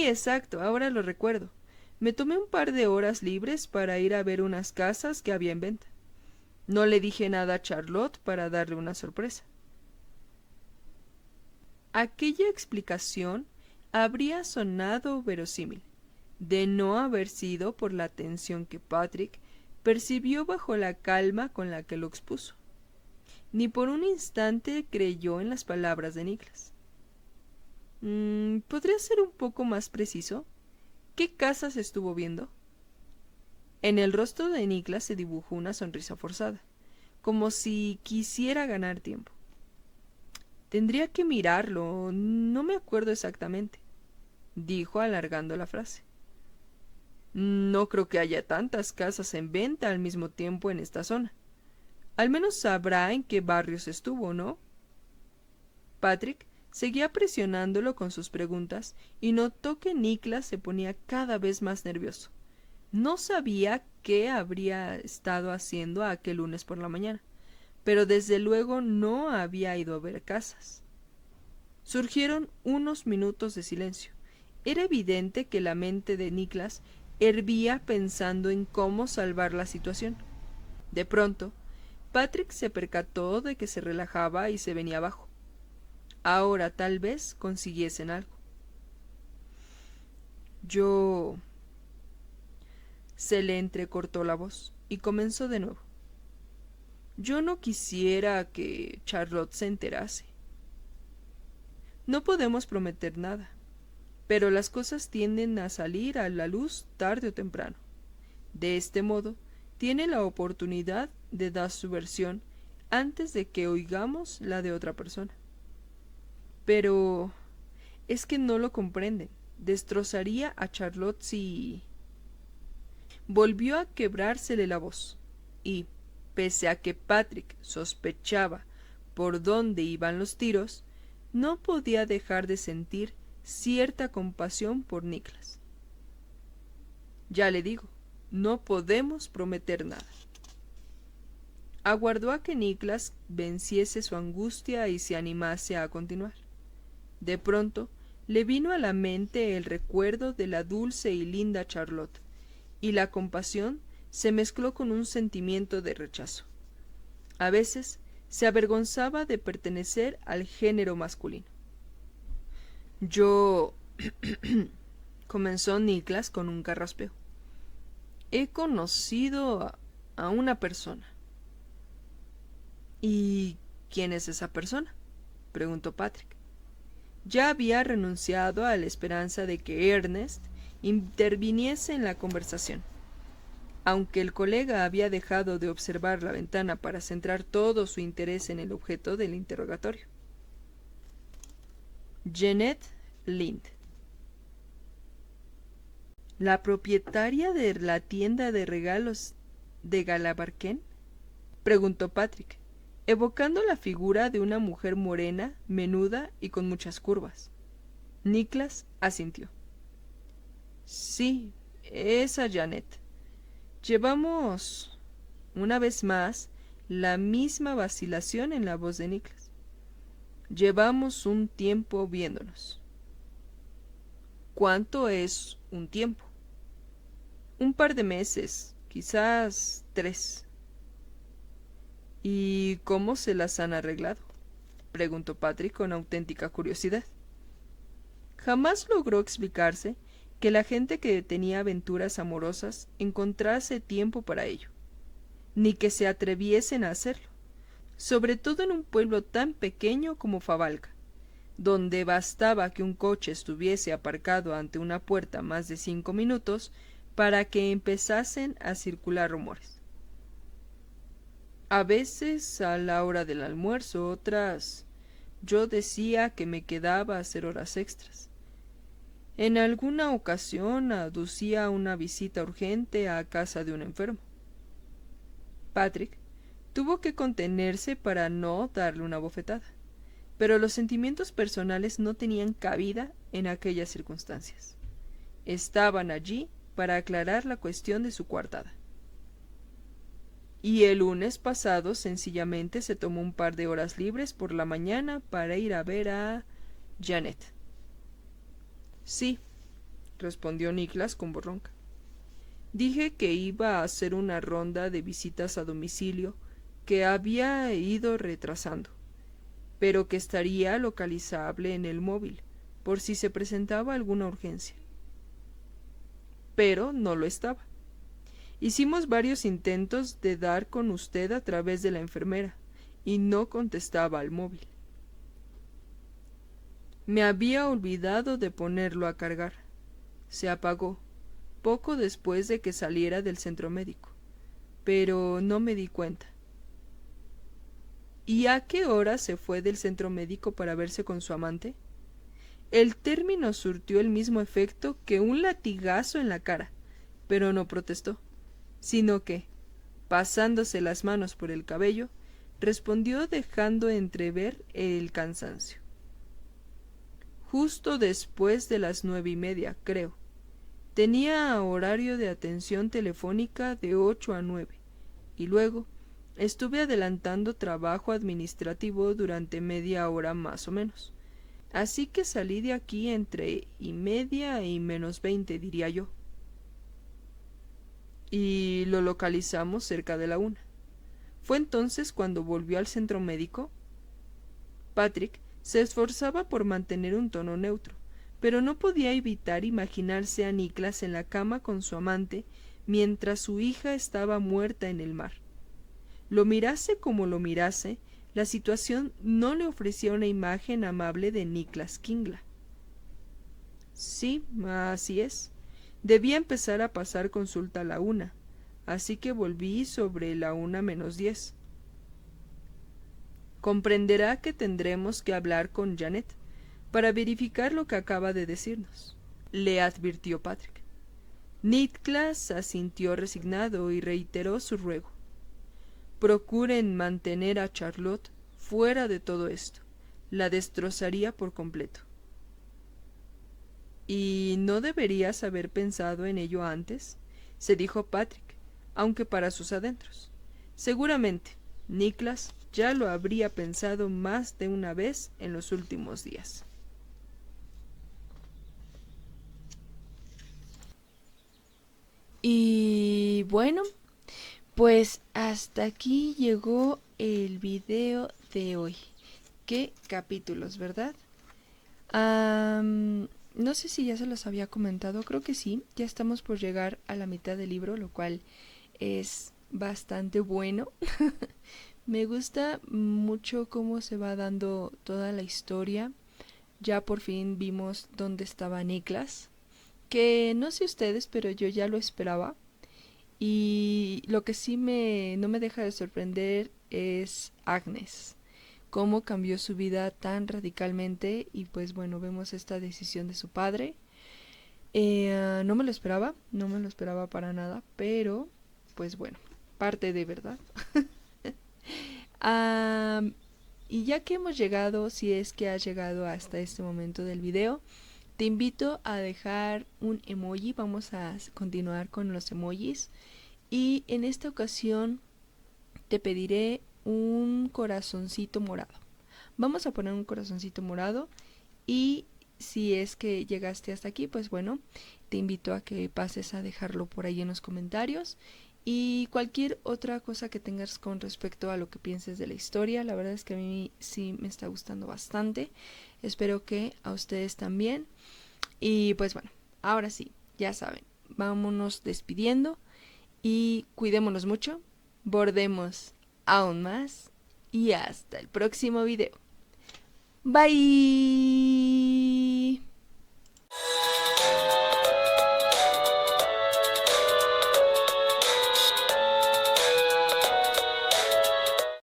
exacto, ahora lo recuerdo. Me tomé un par de horas libres para ir a ver unas casas que había en venta. No le dije nada a Charlotte para darle una sorpresa. Aquella explicación habría sonado verosímil, de no haber sido por la tensión que Patrick percibió bajo la calma con la que lo expuso. Ni por un instante creyó en las palabras de Nicholas. ¿Podría ser un poco más preciso? ¿Qué casas estuvo viendo? En el rostro de Nicholas se dibujó una sonrisa forzada, como si quisiera ganar tiempo. Tendría que mirarlo, no me acuerdo exactamente, dijo alargando la frase. No creo que haya tantas casas en venta al mismo tiempo en esta zona. Al menos sabrá en qué barrios estuvo, ¿no? Patrick seguía presionándolo con sus preguntas y notó que Nicholas se ponía cada vez más nervioso. No sabía qué habría estado haciendo aquel lunes por la mañana, pero desde luego no había ido a ver casas. Surgieron unos minutos de silencio. Era evidente que la mente de Nicholas hervía pensando en cómo salvar la situación. De pronto, Patrick se percató de que se relajaba y se venía abajo. Ahora tal vez consiguiesen algo. Se le entrecortó la voz y comenzó de nuevo. Yo no quisiera que Charlotte se enterase. No podemos prometer nada, pero las cosas tienden a salir a la luz tarde o temprano. De este modo, tiene la oportunidad de dar su versión antes de que oigamos la de otra persona. Pero es que no lo comprenden. Destrozaría a Charlotte si... Volvió a quebrársele la voz, y, pese a que Patrick sospechaba por dónde iban los tiros, no podía dejar de sentir cierta compasión por Nicholas. Ya le digo, no podemos prometer nada. Aguardó a que Nicholas venciese su angustia y se animase a continuar. De pronto le vino a la mente el recuerdo de la dulce y linda Charlotte, y la compasión se mezcló con un sentimiento de rechazo. A veces se avergonzaba de pertenecer al género masculino. Yo... comenzó Nicholas con un carraspeo. He conocido a una persona. ¿Y quién es esa persona?, preguntó Patrick. Ya había renunciado a la esperanza de que Ernest interviniese en la conversación. Aunque el colega había dejado de observar la ventana para centrar todo su interés en el objeto del interrogatorio. Jeanette Lind. ¿La propietaria de la tienda de regalos de Galabarquén?, preguntó Patrick, evocando la figura de una mujer morena, menuda y con muchas curvas. Nicholas asintió. Sí, esa Jeanette. Llevamos, una vez más, la misma vacilación en la voz de Nicholas. Llevamos un tiempo viéndonos. ¿Cuánto es un tiempo? Un par de meses, quizás 3. ¿Y cómo se las han arreglado?, preguntó Patrick con auténtica curiosidad. Jamás logró explicarse que la gente que tenía aventuras amorosas encontrase tiempo para ello, ni que se atreviesen a hacerlo. sobre todo en un pueblo tan pequeño como Favalca, donde bastaba que un coche estuviese aparcado ante una puerta más de 5 minutos para que empezasen a circular rumores. A veces a la hora del almuerzo, otras yo decía que me quedaba a hacer horas extras. En alguna ocasión aducía una visita urgente a casa de un enfermo. Patrick tuvo que contenerse para no darle una bofetada, pero los sentimientos personales no tenían cabida en aquellas circunstancias. Estaban allí para aclarar la cuestión de su coartada. Y el lunes pasado sencillamente se tomó un par de horas libres por la mañana para ir a ver a Janet. Sí, respondió Niklas con voz ronca. Dije que iba a hacer una ronda de visitas a domicilio que había ido retrasando, pero que estaría localizable en el móvil, por si se presentaba alguna urgencia. Pero no lo estaba. Hicimos varios intentos de dar con usted a través de la enfermera, y no contestaba al móvil. Me había olvidado de ponerlo a cargar. Se apagó poco después de que saliera del centro médico, pero no me di cuenta. ¿Y a qué hora se fue del centro médico para verse con su amante? El término surtió el mismo efecto que un latigazo en la cara, pero no protestó, sino que, pasándose las manos por el cabello, respondió dejando entrever el cansancio. Justo después de las 9:30, creo. Tenía horario de atención telefónica de 8 a 9, y luego estuve adelantando trabajo administrativo durante media hora más o menos. Así que salí de aquí entre 1:30 y -20, diría yo. Y lo localizamos cerca de la 1. Fue entonces cuando volvió al centro médico. Patrick se esforzaba por mantener un tono neutro, pero no podía evitar imaginarse a Niklas en la cama con su amante mientras su hija estaba muerta en el mar. Lo mirase como lo mirase, la situación no le ofrecía una imagen amable de Niklas Kingla. Sí, así es. Debía empezar a pasar consulta a la 1, así que volví sobre la 1:10. Comprenderá que tendremos que hablar con Janet para verificar lo que acaba de decirnos, le advirtió Patrick. Niklas asintió resignado y reiteró su ruego. Procuren mantener a Charlotte fuera de todo esto. La destrozaría por completo. ¿Y no deberías haber pensado en ello antes?, se dijo Patrick, aunque para sus adentros. Seguramente, Niklas ya lo habría pensado más de una vez en los últimos días. Y bueno, pues hasta aquí llegó el video de hoy. Qué capítulos, ¿verdad? No sé si ya se los había comentado, creo que sí. Ya estamos por llegar a la mitad del libro, lo cual es bastante bueno. Me gusta mucho cómo se va dando toda la historia. Ya por fin vimos dónde estaba Niklas, que no sé ustedes, pero yo ya lo esperaba. Y lo que sí no me deja de sorprender es Agnes, cómo cambió su vida tan radicalmente. Y pues bueno, vemos esta decisión de su padre. No me lo esperaba, no me lo esperaba para nada, pero pues bueno, parte de verdad. Y ya que hemos llegado, si es que has llegado hasta este momento del video, te invito a dejar un emoji. Vamos a continuar con los emojis. Y en esta ocasión te pediré un corazoncito morado. Vamos a poner un corazoncito morado. Y si es que llegaste hasta aquí, pues bueno, te invito a que pases a dejarlo por ahí en los comentarios. Y cualquier otra cosa que tengas con respecto a lo que pienses de la historia. La verdad es que a mí sí me está gustando bastante. Espero que a ustedes también. Y pues bueno, ahora sí, ya saben, vámonos despidiendo y cuidémonos mucho, bordemos aún más y hasta el próximo video. Bye.